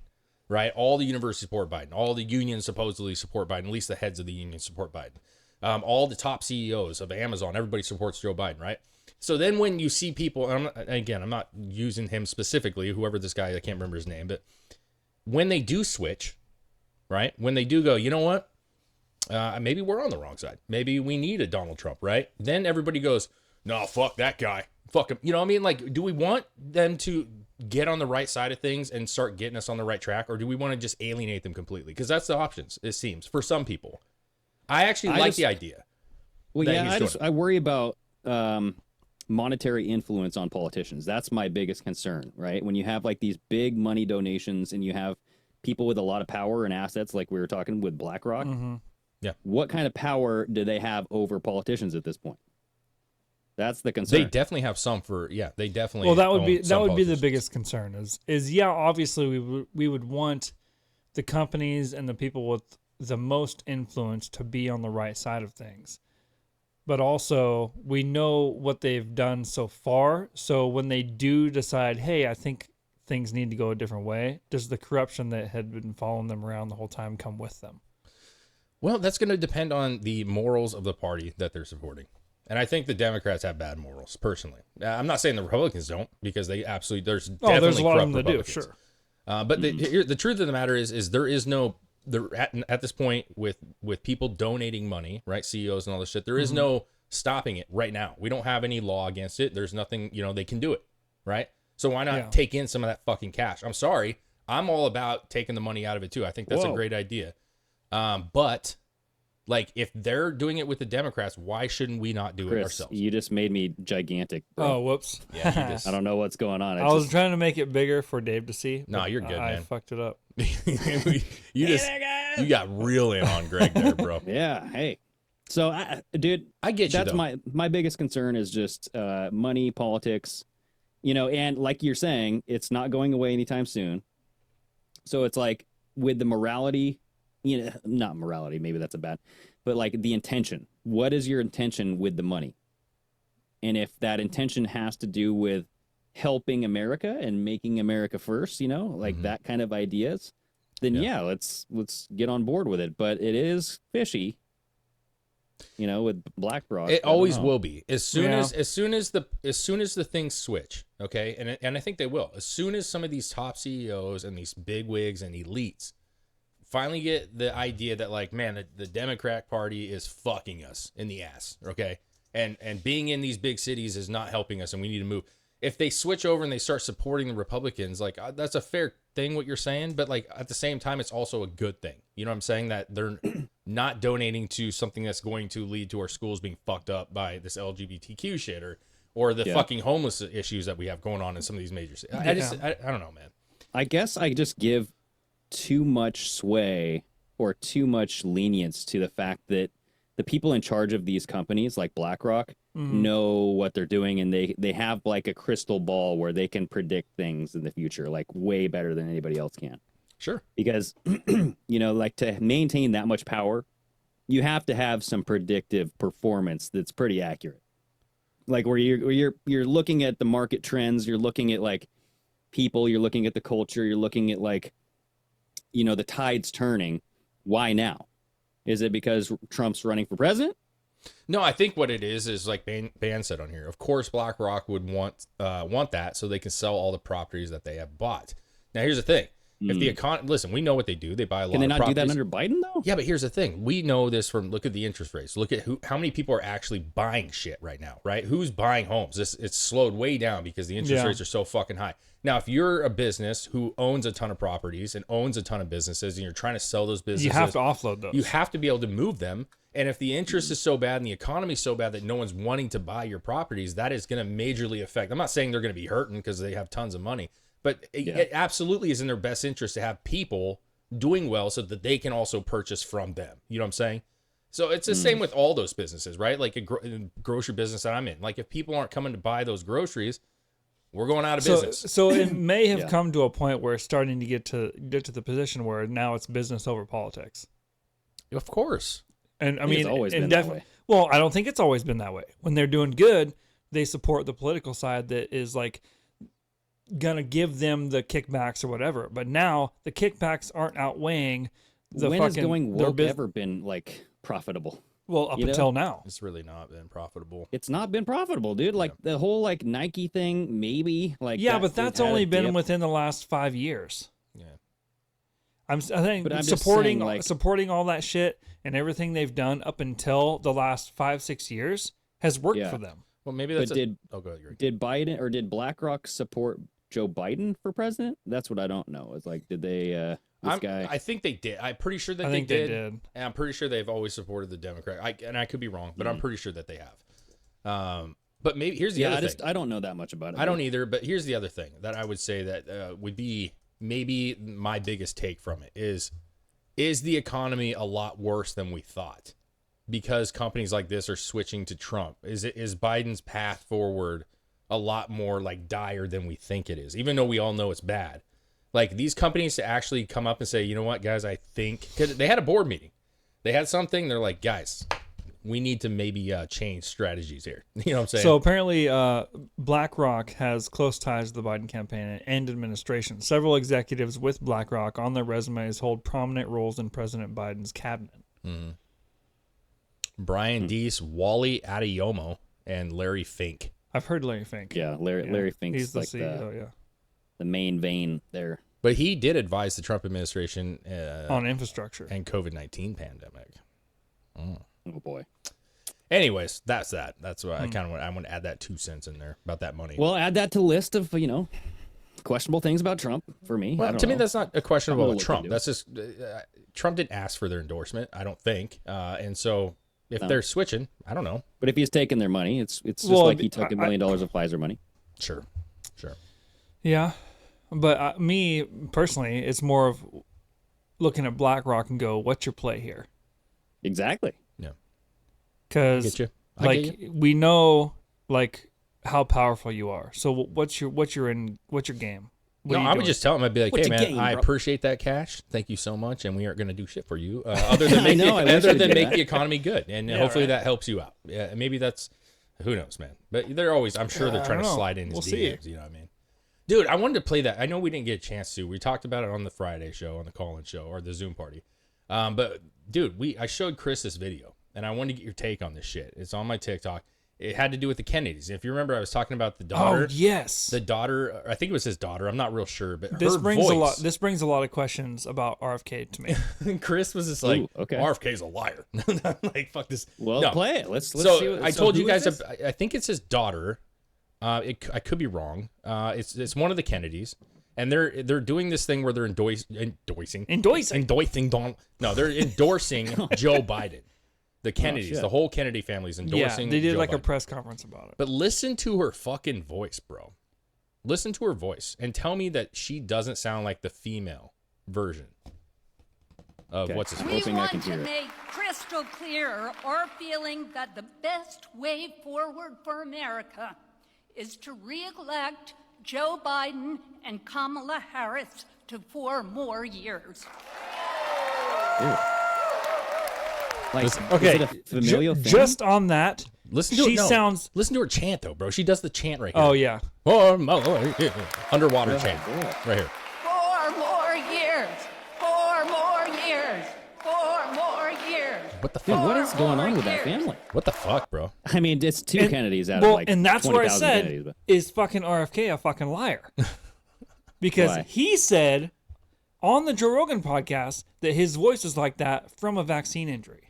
right? All the universities support Biden. All the unions supposedly support Biden. At least the heads of the unions support Biden. All the top CEOs of Amazon, everybody supports Joe Biden, right? So then when you see people, and I'm not using him specifically, whoever this guy, I can't remember his name, but when they do switch, right? When they do go, you know what? Maybe we're on the wrong side. Maybe we need a Donald Trump, right? Then everybody goes, no, fuck that guy. Fuck him. You know what I mean? Like, do we want them to get on the right side of things and start getting us on the right track? Or do we want to just alienate them completely? Because that's the options, it seems, for some people. I actually like the idea. Well, yeah, I worry about monetary influence on politicians. That's my biggest concern, right? When you have like these big money donations and you have people with a lot of power and assets, like we were talking with BlackRock. Yeah. What kind of power do they have over politicians at this point? That's the concern. They definitely have some they definitely. Well, that would be the biggest concern is obviously we would want the companies and the people with the most influence to be on the right side of things. But also we know what they've done so far. So when they do decide, hey, I think things need to go a different way, does the corruption that had been following them around the whole time come with them? Well, that's going to depend on the morals of the party that they're supporting. And I think the Democrats have bad morals, personally. I'm not saying the Republicans don't, because they absolutely, there's definitely a lot corrupt of them that Republicans. do, sure. But the truth of the matter is there is no, at this point with people donating money, right, CEOs and all this shit, there is no stopping it right now. We don't have any law against it. There's nothing, they can do it, right? So why not take in some of that fucking cash? I'm sorry. I'm all about taking the money out of it too. I think that's a great idea. But like, if they're doing it with the Democrats, why shouldn't we not do it ourselves? You just made me gigantic, bro. Oh, whoops. Yeah, I don't know what's going on. I was trying to make it bigger for Dave to see. No, you're good, man. I fucked it up. You got real in on Greg there, bro. Yeah, hey. So, dude, I get you. That's my biggest concern is just money, politics, and like you're saying, it's not going away anytime soon. So it's like with the morality, not morality, maybe that's but like the intention. What is your intention with the money? And if that intention has to do with helping America and making America first, that kind of ideas, then let's get on board with it. But it is fishy. With Blackrock, it always will be. As soon as the things switch, okay, and I think they will. As soon as some of these top CEOs and these big wigs and elites finally get the idea that, like, man, the Democrat Party is fucking us in the ass, okay, and being in these big cities is not helping us, and we need to move. If they switch over and they start supporting the Republicans, like that's a fair thing what you're saying, but like at the same time, it's also a good thing. You know what I'm saying? That they're not donating to something that's going to lead to our schools being fucked up by this LGBTQ shit or the fucking homeless issues that we have going on in some of these major cities. I don't know, man. I guess I just give too much sway or too much lenience to the fact that the people in charge of these companies like BlackRock know what they're doing, and they have like a crystal ball where they can predict things in the future like way better than anybody else can. Sure. Because you know, like to maintain that much power, you have to have some predictive performance that's pretty accurate. Like where you're looking at the market trends, you're looking at like people, you're looking at the culture, you're looking at like, you know, the tide's turning. Why now? Is it because Trump's running for president? No, I think what it is like Ban said on here. Of course, BlackRock would want that so they can sell all the properties that they have bought. Now, here's the thing. If the economy, listen, we know what they do. They buy a lot of properties. Can they not do that under Biden, though? Yeah, but here's the thing. We know this from, look at the interest rates. Look at how many people are actually buying shit right now, right? Who's buying homes? It's slowed way down because the interest rates are so fucking high. Now, if you're a business who owns a ton of properties and owns a ton of businesses and you're trying to sell those businesses, You have to offload those. you have to be able to move them. And if the interest is so bad and the economy is so bad that no one's wanting to buy your properties, that is going to majorly affect. I'm not saying they're going to be hurting because they have tons of money, but it absolutely is in their best interest to have people doing well so that they can also purchase from them. You know what I'm saying? So it's the same with all those businesses, right? Like a grocery business that I'm in. Like if people aren't coming to buy those groceries, we're going out of business. So it may have come to a point where it's starting to get to the position where now it's business over politics. Of course. And I mean, it's always been that way. Well, I don't think it's always been that way. When they're doing good, they support the political side that is like gonna give them the kickbacks or whatever. But now the kickbacks aren't outweighing the when fucking. has going woke ever been like profitable? Well, up until now, It's really not been profitable. It's not been profitable, dude. Like the whole like Nike thing, maybe. Like but that's only been within the last 5 years. Yeah. I think But I'm just supporting saying, like- supporting all that shit and everything they've done up until the last 5-6 years has worked for them. Well, maybe that's But did Biden or did BlackRock support Joe Biden for president? That's what I don't know. It's like, did they? I think they did. I'm pretty sure that I they think did. they did. And I'm pretty sure they've always supported the Democrat. And I could be wrong, but I'm pretty sure that they have. But maybe here's the other thing. I don't know that much about it. I don't either. But here's the other thing that I would say that would be maybe my biggest take from it is the economy a lot worse than we thought because companies like this are switching to Trump? Is Biden's path forward a lot more like dire than we think it is, even though we all know it's bad? Like these companies to actually come up and say, you know what, guys, I think, because they had a board meeting, they had something, they're like, guys, we need to maybe change strategies here. You know what I'm saying? So apparently, BlackRock has close ties to the Biden campaign and administration. Several executives with BlackRock on their resumes hold prominent roles in President Biden's cabinet. Brian Deese, Wally Adeyomo, and Larry Fink. I've heard Larry Fink. Yeah, Larry Fink's He's the like CEO. the main vein there. But he did advise the Trump administration On infrastructure and COVID-19 pandemic. Oh boy. Anyways, that's that. That's what I want to add that 2 cents in there about that money. Well, add that to list of questionable things about Trump for me. Well, to me, that's not a question I don't know about what Trump. they do. That's just Trump didn't ask for their endorsement, I don't think. And so if they're switching, I don't know. But if he's taking their money, it's just like he took $1 million of Pfizer money. Sure. Yeah, but me personally, it's more of looking at BlackRock and go, "What's your play here?" Exactly. Yeah. Because Get you. we know like how powerful you are. So what's your game? What No, are you I would doing? just tell him, I'd be like, What's hey, your man, game, I bro? appreciate that cash. Thank you so much. And we aren't going to do shit for you other than I know, I wish I did make that. the economy good. And hopefully that helps you out. Yeah, maybe that's, who knows, man. But they're always, I'm sure they're trying to don't know. slide in his We'll see. DMs. You know what I mean? Dude, I wanted to play that. I know we didn't get a chance to. We talked about it on the Friday show, on the call-in show, or the Zoom party. But, dude, I showed Chris this video, and I wanted to get your take on this shit. It's on my TikTok. it had to do with the Kennedys. If you remember, I was talking about the daughter. Oh yes, the daughter. I think it was his daughter. I'm not real sure, but this her brings voice, a lot. This brings a lot of questions about RFK to me. Chris was just like, Ooh, okay. RFK's a liar. I'm like, fuck this. Well, No. play it. Let's So see what, I so told who you is guys. this? I think it's his daughter. I could be wrong. It's one of the Kennedys, and they're doing this thing where they're endorsing. No, they're endorsing Joe Biden. The Kennedys, shit. the whole Kennedy family is endorsing. Yeah, they did Joe like a Biden. press conference about it. But listen to her fucking voice, bro. Listen to her voice and tell me that she doesn't sound like the female version of Okay. what's his I'm We face. hoping I want can to hear it. make crystal clear our feeling that the best way forward for America is to re-elect Joe Biden and Kamala Harris to 4 more years. Like, Okay, is it a familial thing? Just on that, Listen to she her, no, sounds. Listen to her chant though, bro. She does the chant right here. Oh yeah, underwater chant right here. 4 more years. 4 more years. 4 more years. What the Dude, fuck? what is going on more with that years. family? What the fuck, bro? I mean, it's two And- Kennedys out well, of like and that's where I 20,000 said, Kennedys, but is fucking RFK a fucking liar? Because Why? he said on the Joe Rogan podcast that his voice was like that from a vaccine injury.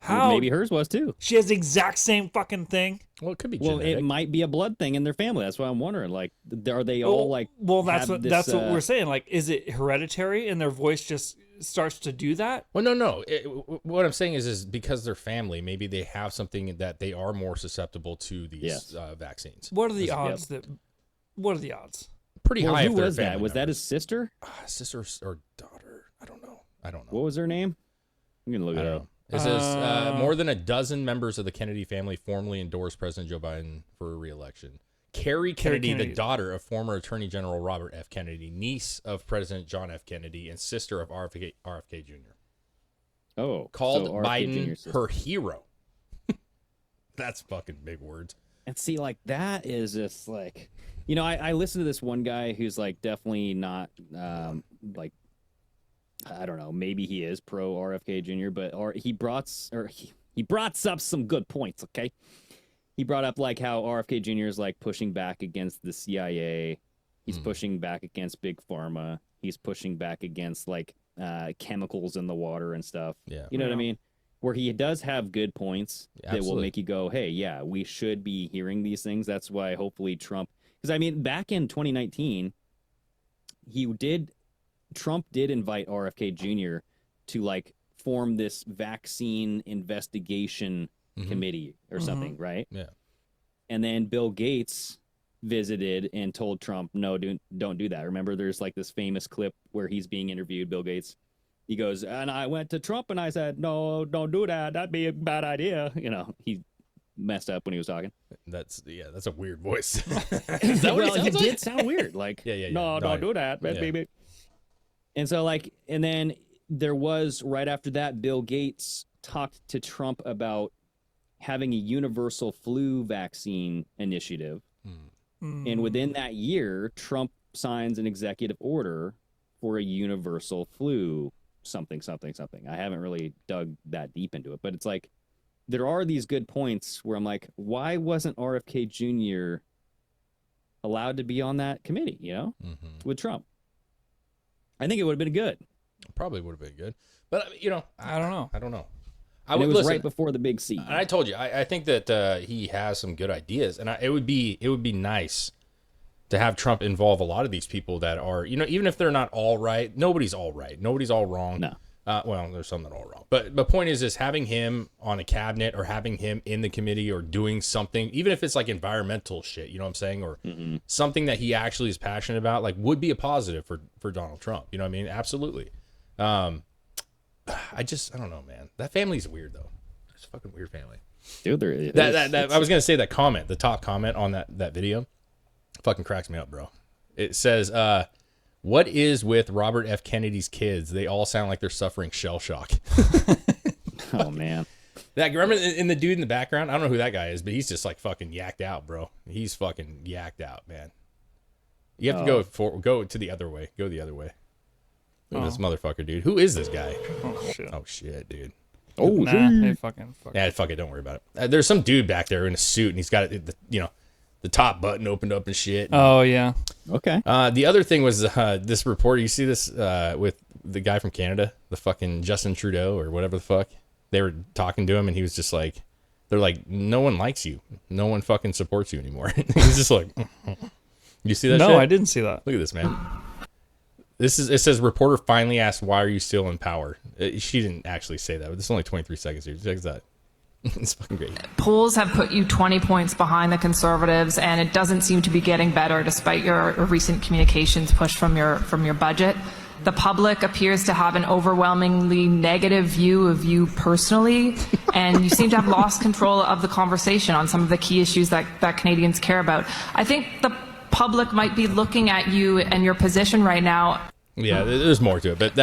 How? maybe hers was too. She has the exact same fucking thing. Well, it could be Well, genetic. it might be a blood thing in their family. That's why I'm wondering. Like, are they all like? Well, that's have what this, that's what we're saying. Like, is it hereditary and their voice just starts to do that? Well, no. What I'm saying is because they're family, maybe they have something that they are more susceptible to these Yes. vaccines. What are the odds that? What are the odds? Pretty Well, high. who if they're was that? family Was that members. his sister? Sister or daughter? I don't know. What was her name? I'm gonna look I it don't up. know. It says more than a dozen members of the Kennedy family formally endorsed President Joe Biden for re-election. Carrie Kennedy, Kennedy. the daughter of former Attorney General Robert F. Kennedy, niece of President John F. Kennedy, and sister of RFK Jr. Oh, Called so RFK Biden Jr.'s sister. her hero. That's fucking big words. And see, like that is just like, you know, I listened to this one guy who's like definitely not like, I don't know, maybe he is pro RFK Jr., but he brought up some good points. Okay, he brought up like how RFK Jr. is like pushing back against the CIA. He's pushing back against big pharma. He's pushing back against like chemicals in the water and stuff. Yeah. You know what I mean? Where he does have good points that will Absolutely. make you go, hey, yeah, we should be hearing these things. That's why hopefully Trump, because I mean, back in 2019, Trump did invite RFK Jr. to like form this vaccine investigation committee or something, right? Yeah. And then Bill Gates visited and told Trump, no, don't do that. Remember, there's like this famous clip where he's being interviewed, Bill Gates. He goes, and I went to Trump and I said, no, don't do that. That'd be a bad idea. You know, he messed up when he was talking. That's a weird voice. Well, it did sound weird. Like, Yeah. no, don't do that. Yeah. Baby. And so, like, and then there was right after that, Bill Gates talked to Trump about having a universal flu vaccine initiative. And within that year, Trump signs an executive order for a universal flu something. I haven't really dug that deep into it, but it's like there are these good points where I'm like, why wasn't RFK Jr. allowed to be on that committee, you know, with Trump? I think it would have been good. Probably would have been good, but you know, I don't know. I don't know. And it was right before the big C. And I told you, I think that he has some good ideas, and it would be nice to have Trump involve a lot of these people that are, you know, even if they're not all right, nobody's all right, nobody's all wrong. No. Well, there's some that are all wrong, but the point is having him on a cabinet or having him in the committee or doing something, even if it's like environmental shit, you know what I'm saying, or something that he actually is passionate about, like would be a positive for Donald Trump. You know what I mean? Absolutely. I don't know, man. That family's weird though. It's a fucking weird family. Dude, there is. I was gonna say that comment, the top comment on that video, fucking cracks me up, bro. It says, "What is with Robert F. Kennedy's kids? They all sound like they're suffering shell shock." Oh, man. That remember in the dude in the background? I don't know who that guy is, but he's just like fucking yacked out, bro. He's fucking yacked out, man. You have to go to the other way. Go the other way. Look at this motherfucker, dude. Who is this guy? Oh shit. Oh shit, dude. Oh, Nah, fuck Yeah, fuck it. Don't worry about it. There's some dude back there in a suit, and he's got the top button opened up and shit. Oh yeah. okay. The other thing was this reporter. You see this with the guy from Canada, the fucking Justin Trudeau or whatever the fuck. They were talking to him, and he was just like, they're like, no one likes you. No one fucking supports you anymore. He's just like, you see that No, shit? I didn't see that. Look at this, man. It says reporter finally asked, why are you still in power? She didn't actually say that, but this is only 23 seconds here. Check that. It's fucking great. Polls have put you 20 points behind the Conservatives, and it doesn't seem to be getting better despite your recent communications push from your budget. The public appears to have an overwhelmingly negative view of you personally, and you seem to have lost control of the conversation on some of the key issues that Canadians care about. I think the public might be looking at you and your position right now. Yeah, there's more to it, but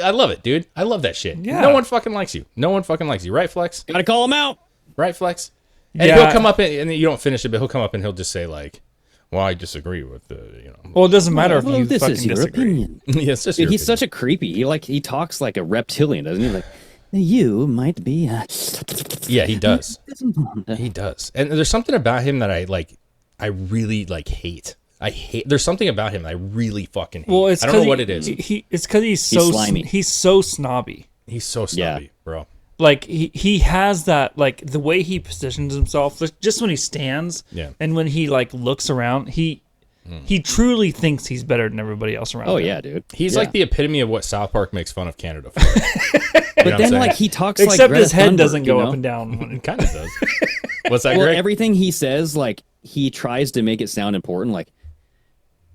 I love it, dude. I love that shit. Yeah. No one fucking likes you. No one fucking likes you. Right, Flex? Gotta call him out. Right, Flex? And Yeah. he'll come up and you don't finish it, but he'll come up and he'll just say like, well, I disagree with Well, it doesn't matter Well, if you this fucking is your disagree. opinion. yeah, it's just Dude, your he's opinion. such a creepy. He talks like a reptilian, doesn't he? Like, you might be. Yeah, he does. He does. And there's something about him that I really hate. There's something about him that I really fucking hate. Well, it's I don't know what it is. It's because he's so slimy. He's so snobby. He's so snobby, bro. Like he has that, like the way he positions himself, just when he stands, Yeah. and when he like looks around, he truly thinks he's better than everybody else around. Oh him. yeah, dude. He's Yeah. like the epitome of what South Park makes fun of Canada for. You know But what I'm then saying? like he talks like Except Greta his head Thunberg, doesn't go you know? up and down. It kind of does. What's that, Well, Greg? everything he says, like he tries to make it sound important. Like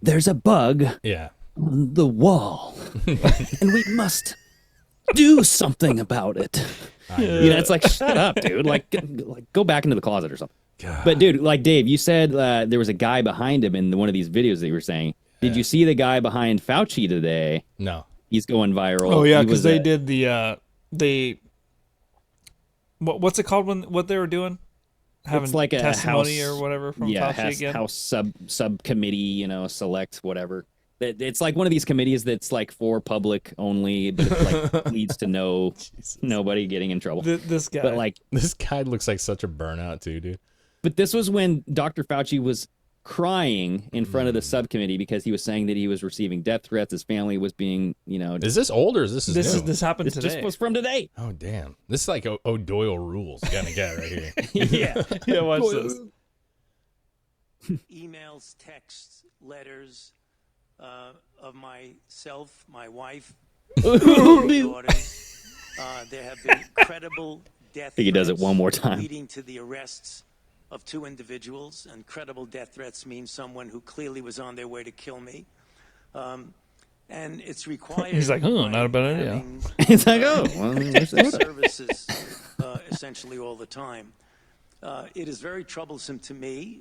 there's a bug Yeah. on the wall, and we must do something about it. You know, it's like shut up, dude. Like go back into the closet or something. God. But dude, like Dave, you said there was a guy behind him in one of these videos that you were saying. Did you see the guy behind Fauci today? No. He's going viral. Oh yeah, He because was they at- did the what's it called when what they were doing? Having It's like a testimony house, or whatever from yeah, Fauci again. house subcommittee, you know, select whatever. It's like one of these committees that's like for public only, but it like leads to nobody getting in trouble. This guy. But like, This guy looks like such a burnout too, dude. but this was when Dr. Fauci was crying in front of the subcommittee because he was saying that he was receiving death threats. His family was being, you know, Is this old or is this new? this happened this today. just was from today. Oh damn! This is like O'Doyle rules. You gotta get right here. Yeah. yeah, watch this. Emails, texts, letters of myself, my wife, daughters. There have been credible death I think he does it threats one more time. leading to the arrests of 2 individuals. And credible death threats means someone who clearly was on their way to kill me. And it's required. He's like, oh, by not a bad idea. having It's like, oh, well, services essentially all the time. It is very troublesome to me.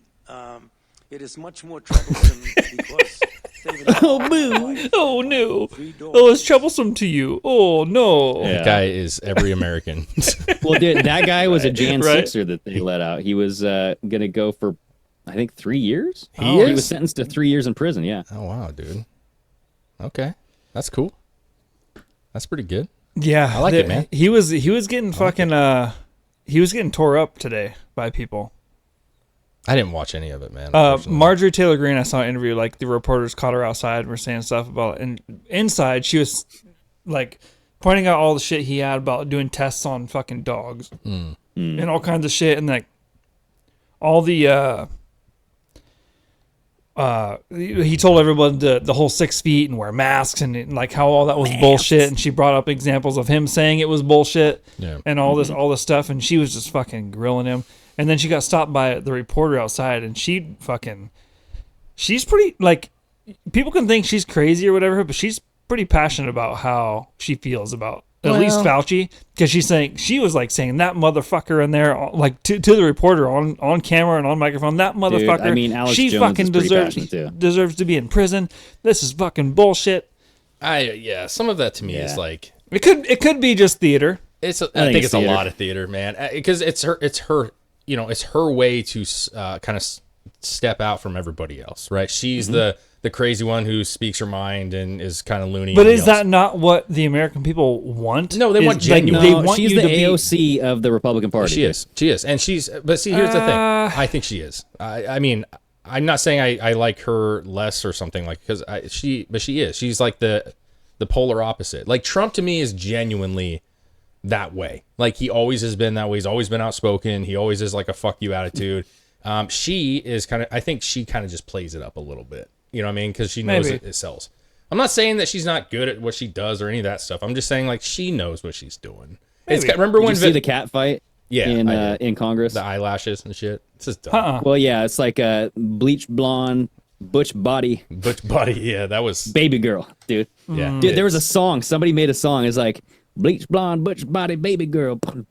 It is much more troublesome because they've Oh, boo. Oh no! 3 daughters. Oh, it's troublesome to you. Oh no! That guy is every American. Well, dude, that guy was a Jan Right. Sixer that they let out. He was gonna go for, I think, 3 years. He He is? was sentenced to 3 years in prison. Yeah. Oh wow, dude. Okay, that's cool. That's pretty good. Yeah, I like it, man. He was getting fucking he was getting tore up today by people. I didn't watch any of it, man. unfortunately. Marjorie Taylor Greene, I saw an interview, like the reporters caught her outside and were saying stuff about, and inside she was like pointing out all the shit he had about doing tests on fucking dogs and all kinds of shit, and like all the he told everyone the whole 6 feet and wear masks and like how all that was bullshit, and she brought up examples of him saying it was bullshit Yeah. and all this stuff, and she was just fucking grilling him. And then she got stopped by the reporter outside, and she's pretty, like, people can think she's crazy or whatever, but she's pretty passionate about how she feels about at least Fauci, because she was like saying that motherfucker in there, like to the reporter on camera and on microphone, that motherfucker. I mean, Alex she Jones fucking is pretty passionate, too. deserves to be in prison. This is fucking bullshit. Yeah, some of that to me is Yeah. like It could be just theater. I think think it's it's a theater. lot of theater, man, because it's her you know, it's her way to kind of step out from everybody else, right? She's the the crazy one who speaks her mind and is kind of loony. But and is yells. that not what the American people want? No, they want genuine. They want she's you the to AOC of the Republican Party. She is, and she's. But see, here's the thing. I think she is. I mean, I'm not saying I like her less or something like because she is. She's like the polar opposite. Like Trump to me is genuinely that way. Like he always has been that way. He's always been outspoken. He always is like a fuck you attitude. She is kind of. I think she kind of just plays it up a little bit. You know what I mean? Because she knows it sells. I'm not saying that she's not good at what she does or any of that stuff. I'm just saying like she knows what she's doing. Remember Did when you see the cat fight? Yeah, in Congress, the eyelashes and shit. It's just dumb. Well, yeah, it's like a bleach blonde, butch body. Yeah, that was baby girl, dude. Yeah, dude. There was a song. Somebody made a song. It's like bleach blonde, butch body, baby girl. And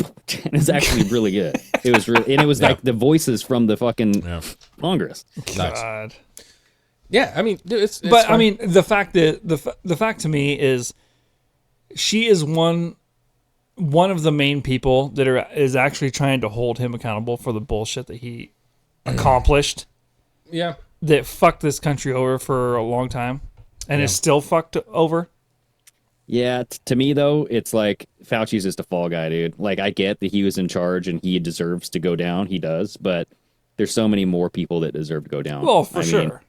it's actually really good. It was really, and it was like the voices from the fucking Congress. God. Yeah, I mean, dude, it's but fun. I mean, the fact that the fact to me is, she is one of the main people that is actually trying to hold him accountable for the bullshit that he accomplished. Yeah, that fucked this country over for a long time, and is still fucked over. Yeah, to me though, it's like Fauci's just a fall guy, dude. Like I get that he was in charge and he deserves to go down. He does, but there's so many more people that deserve to go down. Well, for sure.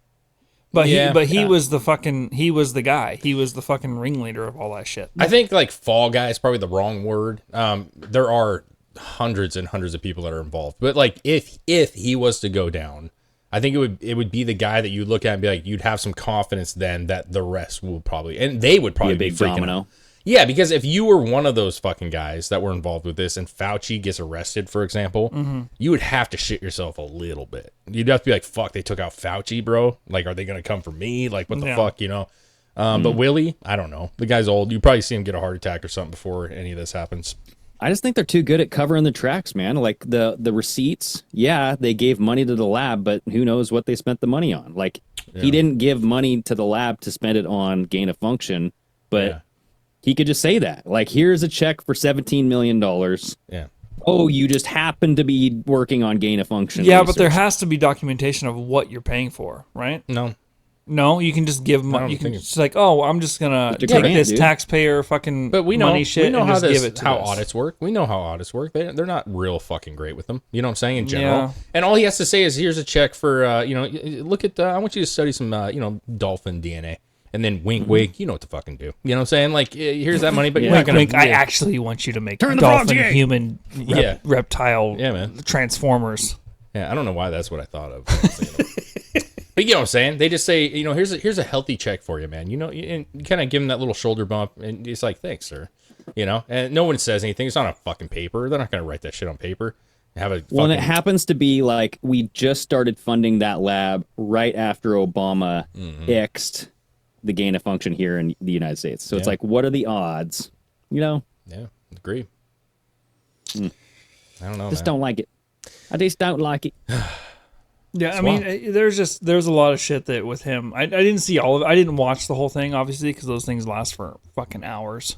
But he was the fucking guy. He was the fucking ringleader of all that shit. I think like fall guy is probably the wrong word. There are hundreds and hundreds of people that are involved. But like if he was to go down, I think it would be the guy that you look at and be like, you'd have some confidence then that the rest will probably, and they would probably be a big freaking domino. out. Yeah, because if you were one of those fucking guys that were involved with this and Fauci gets arrested, for example, you would have to shit yourself a little bit. You'd have to be like, fuck, they took out Fauci, bro. Like, are they going to come for me? Like, what the fuck, you know? But Willie, I don't know. The guy's old. You probably see him get a heart attack or something before any of this happens. I just think they're too good at covering the tracks, man. Like the receipts, yeah, they gave money to the lab, but who knows what they spent the money on. Like he didn't give money to the lab to spend it on gain of function, but he could just say that. Like, here's a check for $17 million. Yeah. Oh, you just happen to be working on gain of function. Yeah, research. but there has to be documentation of what you're paying for, right? No, you can just give money. You can just like, oh, I'm just gonna take this taxpayer fucking money shit and just give it to how us. audits work. We know how audits work. They're not real fucking great with them. You know what I'm saying? In general. Yeah. And all he has to say is, here's a check for, look at, I want you to study some, dolphin DNA. And then wink, wink, you know what to fucking do. You know what I'm saying? Like, here's that money, but you're not going to... I actually want you to make dolphin, human, reptile transformers. Yeah, I don't know why that's what I thought of. But you know what I'm saying? They just say, here's a healthy check for you, man. And you kind of give them that little shoulder bump, and it's like, thanks, sir. And no one says anything. It's not on fucking paper. They're not going to write that shit on paper. Well, and it happens to be like, we just started funding that lab right after Obama X'd the gain of function here in the United States. So it's like, what are the odds? Yeah, agree. I don't know. Just don't like it. I just don't like it. Yeah, I mean, there's a lot of shit that with him. I didn't see all of it. I didn't watch the whole thing, obviously, because those things last for fucking hours.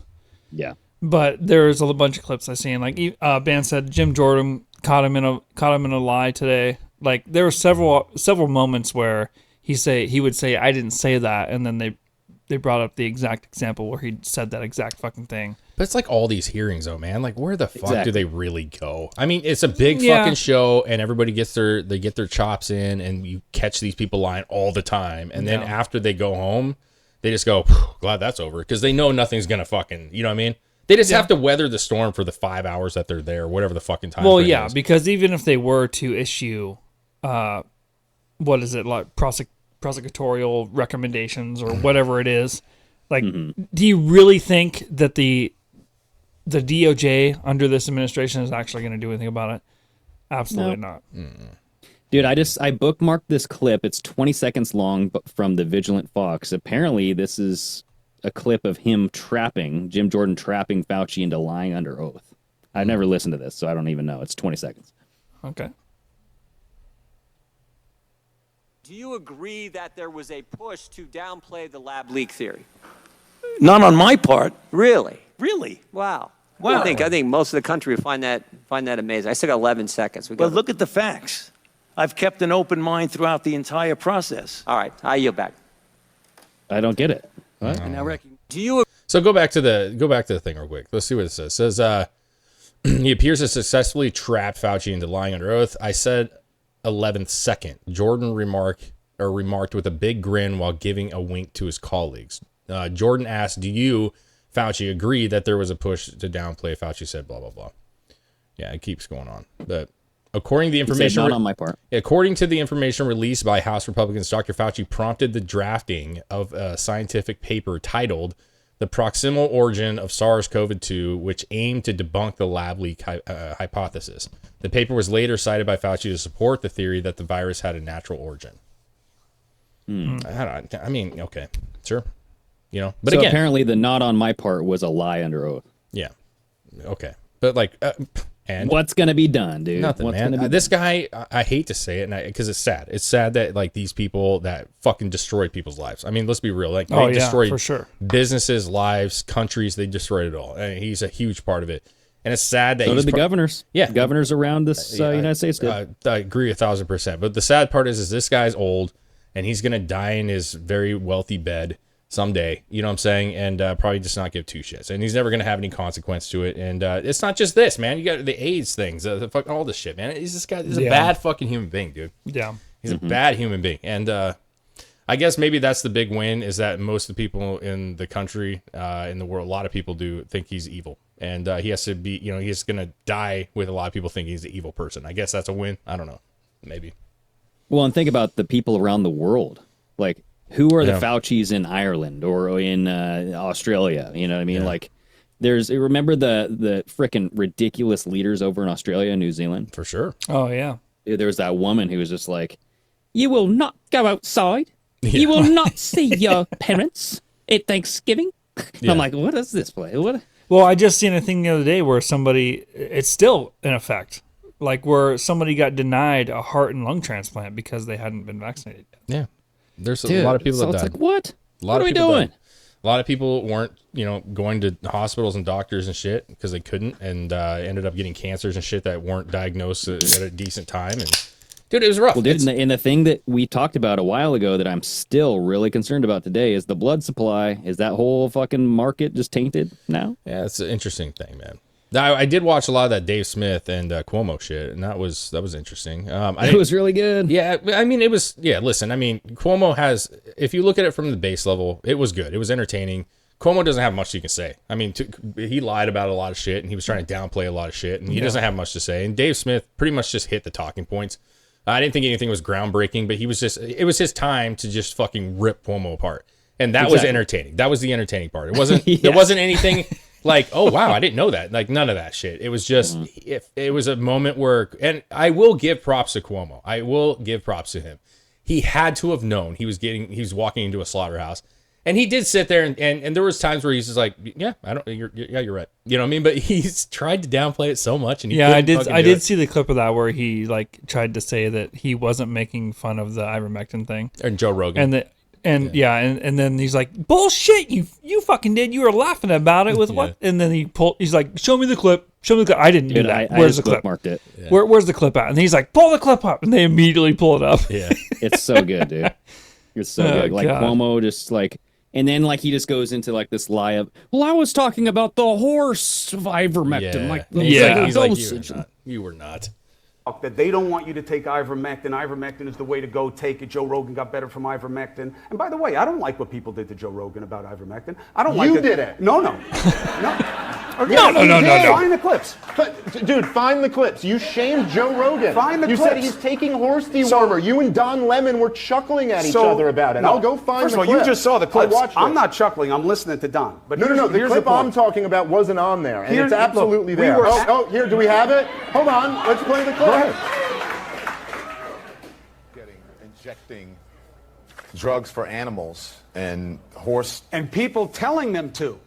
Yeah. But there's a bunch of clips I seen. Like Ben said, Jim Jordan caught him in a lie today. Like there were several moments where he would say, I didn't say that, and then they brought up the exact example where he said that exact fucking thing. But it's like all these hearings, though, man. Like, where the fuck do they really go? I mean, it's a big fucking show, and everybody get their chops in, and you catch these people lying all the time. And then after they go home, they just go, glad that's over, because they know nothing's gonna fucking, you know what I mean? They just have to weather the storm for the 5 hours that they're there, whatever the fucking time. Well, yeah, because even if they were to issue, what is it, like prosecutorial recommendations or whatever it is, like, do you really think that the DOJ under this administration is actually going to do anything about it? Absolutely not. Dude, I bookmarked this clip. It's 20 seconds long, but from the Vigilant Fox. Apparently, this is a clip of him Jim Jordan trapping Fauci into lying under oath. I've never listened to this, so I don't even know. It's 20 seconds. Okay. Do you agree that there was a push to downplay the lab leak theory? Not on my part. Really? Really? Wow. Wow. I think most of the country would find that amazing. I still got 11 seconds. Well, look at the facts. I've kept an open mind throughout the entire process. All right, I yield back. I don't get it. What? Do you So go back to the thing real quick. Let's see what it says. It says he appears to successfully trap Fauci into lying under oath. I said 11th second. Jordan remarked with a big grin while giving a wink to his colleagues. Jordan asked, "Do you, Fauci, agree that there was a push to downplay?" Fauci said, "Blah blah blah." Yeah, it keeps going on. But according to the information, not on my part. According to the information released by House Republicans, Dr. Fauci prompted the drafting of a scientific paper titled "The Proximal Origin of SARS-CoV-2," which aimed to debunk the lab leak hypothesis. The paper was later cited by Fauci to support the theory that the virus had a natural origin. I mean, okay, sure. You know, but so again, apparently the not on my part was a lie under oath. yeah, okay, but like, and what's gonna be done, dude? nothing, What's man. gonna be This guy, I hate to say it, because it's sad. It's sad that like these people that fucking destroyed people's lives. I mean, let's be real. Like, they destroyed for sure. businesses, lives, countries. They destroyed it all, and he's a huge part of it. And it's sad that So he's did the governors. Yeah. Governors around this United States did. I agree 1,000%. But the sad part is this guy's old, and he's gonna die in his very wealthy bed someday. You know what I'm saying? And probably just not give two shits. And he's never gonna have any consequence to it. And it's not just this, man. You got the AIDS things, all this shit, man. He's a bad fucking human being, dude. Yeah. He's a bad human being. And I guess maybe that's the big win, is that most of the people in the country, in the world, a lot of people do think he's evil. And he has to be, he's going to die with a lot of people thinking he's an evil person. I guess that's a win. I don't know. Maybe. Well, and think about the people around the world. Like, who are the Faucis in Ireland or in Australia? You know what I mean? Yeah. Like, remember the frickin' ridiculous leaders over in Australia and New Zealand? For sure. Oh yeah. There was that woman who was just like, "You will not go outside. You will not see your parents at Thanksgiving." I'm like, what is this play? What? Well, I just seen a thing the other day where it's still in effect, like where somebody got denied a heart and lung transplant because they hadn't been vaccinated yet. Yeah. There's a lot of people so that it's died. like, what? A lot What of are we people doing? died. A lot of people weren't, going to hospitals and doctors and shit because they couldn't, and ended up getting cancers and shit that weren't diagnosed at a decent time. And dude, it was rough. Well, dude, and the thing that we talked about a while ago that I'm still really concerned about today is the blood supply. Is that whole fucking market just tainted now? Yeah, it's an interesting thing, man. Now, I did watch a lot of that Dave Smith and Cuomo shit, and that was interesting. It was really good. Yeah, I mean, it was. Yeah, listen, I mean, Cuomo has. If you look at it from the base level, it was good. It was entertaining. Cuomo doesn't have much you can say. I mean, he lied about a lot of shit, and he was trying to downplay a lot of shit, and he doesn't have much to say. And Dave Smith pretty much just hit the talking points. I didn't think anything was groundbreaking, but it was his time to just fucking rip Cuomo apart. And that was entertaining. That was the entertaining part. It wasn't, there wasn't anything like, oh, wow, I didn't know that. Like, none of that shit. It was just, it was a moment where, and I will give props to Cuomo. I will give props to him. He had to have known he was walking into a slaughterhouse. And he did sit there and there was times where he's just like, yeah, you're right. You know what I mean? But he's tried to downplay it so much. And I did see the clip of that where he like tried to say that he wasn't making fun of the ivermectin thing. And Joe Rogan. And then he's like, bullshit, you fucking did. You were laughing about it with what? And then he's like, show me the clip. I didn't do that. Where's the clip? Marked it. Yeah. Where's the clip at? And he's like, pull the clip up. And they immediately pull it up. Yeah. It's so good, dude. It's so good. Like God. Cuomo just like, and then like he just goes into like this lie of, well, I was talking about the horse of ivermectin. He's like, you were not. That they don't want you to take ivermectin. Ivermectin is the way to go. Take it. Joe Rogan got better from ivermectin. And by the way, I don't like what people did to Joe Rogan about ivermectin. I don't like it. You did it. No. No. Find the clips. Dude, find the clips. You shamed Joe Rogan. Find the You clips. said he's taking horse dewormer. You and Don Lemon were chuckling at each other about it. No. I'll go find First the of all, clip. you just saw the clips. I watched I'm it. not chuckling. I'm listening to Don. But No. The here's clip the point. I'm talking about wasn't on there, and it's absolutely look, there. we were Here, do we have it? Hold on. Let's play the clip. Go ahead. Injecting drugs for animals and horse. And people telling them to.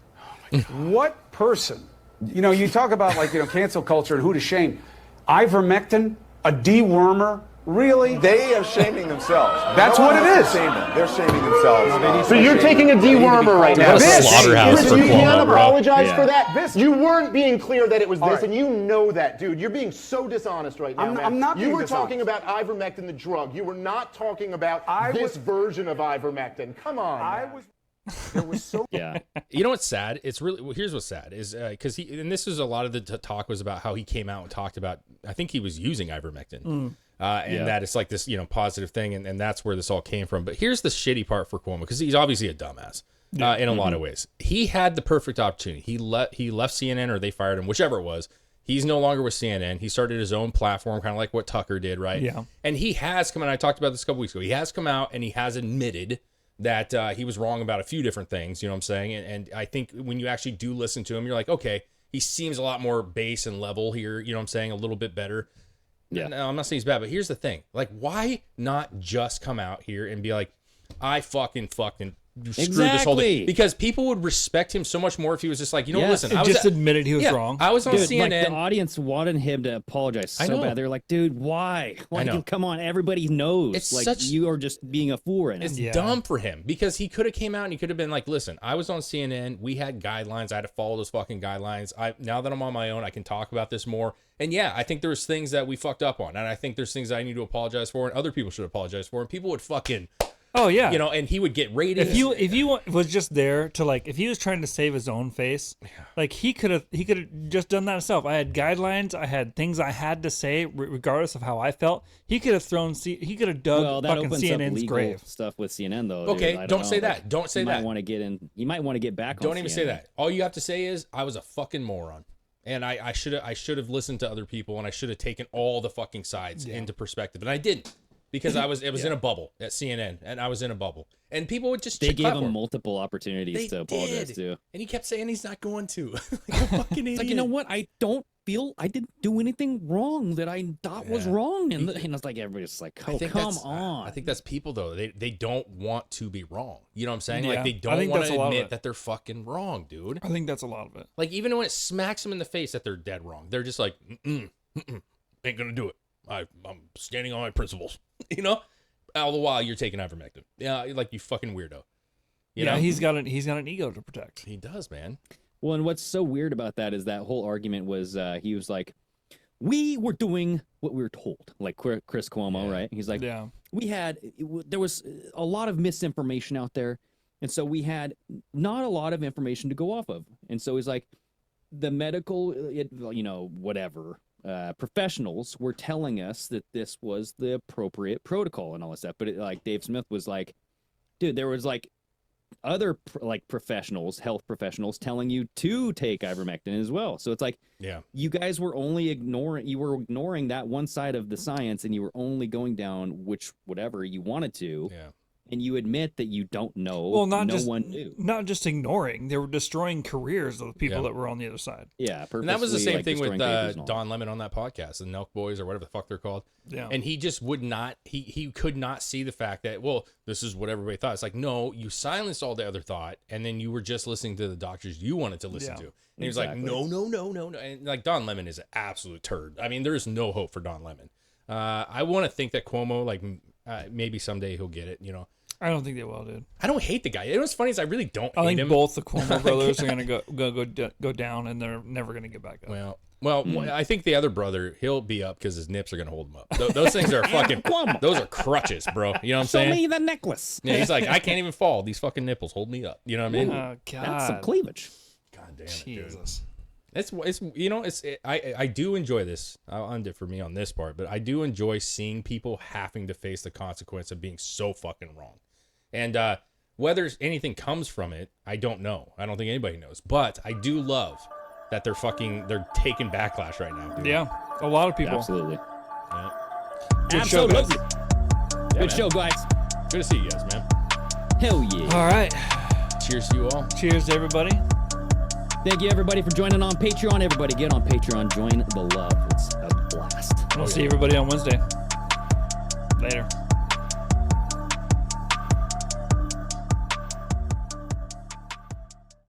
What person? You talk about cancel culture and who to shame. Ivermectin, a dewormer, Really? They are shaming themselves. That's what it is. They're shaming themselves. So you're taking a dewormer right now. Slaughterhouse for You can't Cuomo, bro. apologize Yeah. for that. You weren't being clear that it was this, right. and you know that, dude. You're being so dishonest right now, man. I'm not being You were dishonest. talking about ivermectin, the drug. You were not talking about this version of ivermectin. Come on. There was so Yeah. You know what's sad? It's really, well, here's what's sad is because and this is a lot of the talk was about how he came out and talked about, I think he was using ivermectin. And that it's like this, positive thing. And that's where this all came from. But here's the shitty part for Cuomo, because he's obviously a dumbass in a lot of ways. He had the perfect opportunity. He left CNN, or they fired him, whichever it was. He's no longer with CNN. He started his own platform, kind of like what Tucker did, right? Yeah. And he has come out, I talked about this a couple weeks ago. He has come out and he has admitted that he was wrong about a few different things, you know what I'm saying? And I think when you actually do listen to him, you're like, okay, he seems a lot more base and level here, you know what I'm saying? A little bit better. Yeah. No, I'm not saying he's bad, but here's the thing. Like, why not just come out here and be like, I fucking screwed this whole thing? Because people would respect him so much more if he was just like, listen, I was admitted he was wrong. I was on Dude, CNN. Like, the audience wanted him to apologize so bad. They're like, dude, why? Like, come on, everybody knows. It's like, such, you are just being a fool right now. It's dumb for him, because he could have came out and he could have been like, listen, I was on CNN. We had guidelines. I had to follow those fucking guidelines. Now that I'm on my own, I can talk about this more. And yeah, I think there's things that we fucked up on. And I think there's things that I need to apologize for, and other people should apologize for. And people would fucking... Oh yeah, and he would get ratings. If you was just there to, like, if he was trying to save his own face, like, he could have just done that himself. I had guidelines, I had things I had to say regardless of how I felt. He could have dug that fucking opens CNN's up legal grave. stuff with CNN though. Okay, dude. don't say that. Don't say that. You might want to get back. Don't on even CNN. say that. All you have to say is, I was a fucking moron. And I should have listened to other people, and I should have taken all the fucking sides into perspective, and I didn't. Because it was in a bubble at CNN, and I was in a bubble, and people would just. They gave him multiple opportunities to apologize to, and he kept saying he's not going to. Like a fucking idiot. Like, you know what? I don't feel I didn't do anything wrong that I thought was wrong, and it's like everybody's just like, oh, come on. I think that's people though. They don't want to be wrong. You know what I'm saying? Yeah, like, they don't want to admit that they're fucking wrong, dude. I think that's a lot of it. Like, even when it smacks them in the face that they're dead wrong, they're just like, ain't gonna do it. I'm standing on my principles. You know. All the while you're taking ivermectin. Yeah, like, you fucking weirdo. You know? he's got an ego to protect. He does, man. Well, and what's so weird about that is that whole argument was he was like, we were doing what we were told, like Chris Cuomo, right? He's like, there was a lot of misinformation out there, and so we had not a lot of information to go off of, and so he's like, the medical, whatever. Professionals were telling us that this was the appropriate protocol and all that stuff, but like Dave Smith was like, dude, there was like other professionals, health professionals, telling you to take ivermectin as well. So it's like, you guys were only ignoring that one side of the science, and you were only going down whatever you wanted to. Yeah. And you admit that you don't know. Well, one knew. Not just ignoring; they were destroying careers of the people that were on the other side. Yeah, and that was the same thing with Don Lemon on that podcast, the Nelk Boys or whatever the fuck they're called. Yeah, and he just would not. He could not see the fact that, well, this is what everybody thought. It's like, no, you silenced all the other thought, and then you were just listening to the doctors you wanted to listen to. And he was like, no, and like, Don Lemon is an absolute turd. I mean, there is no hope for Don Lemon. I want to think that Cuomo, like, maybe someday he'll get it. You know. I don't think they will, dude. I don't hate the guy. You know what's funny is I really don't hate him. I think both the Cuomo brothers are gonna go down, and they're never gonna get back up. Well, I think the other brother, he'll be up because his nips are gonna hold him up. Those things are fucking. Those are crutches, bro. You know what I'm saying? Show me the necklace. Yeah, he's like, I can't even fall. These fucking nipples hold me up. You know what I mean? Oh God, that's some cleavage. God damn it, dude. I do enjoy this. I'll end it for me on this part, but I do enjoy seeing people having to face the consequence of being so fucking wrong. And whether anything comes from it, I don't know. I don't think anybody knows. But I do love that they're taking backlash right now, dude. Yeah, a lot of people. Absolutely. Yeah. Absolutely. Good show, guys. Good to see you guys, man. Hell yeah. All right. Cheers to you all. Cheers to everybody. Thank you, everybody, for joining on Patreon. Everybody, get on Patreon. Join the love. It's a blast. We'll see everybody on Wednesday. Later.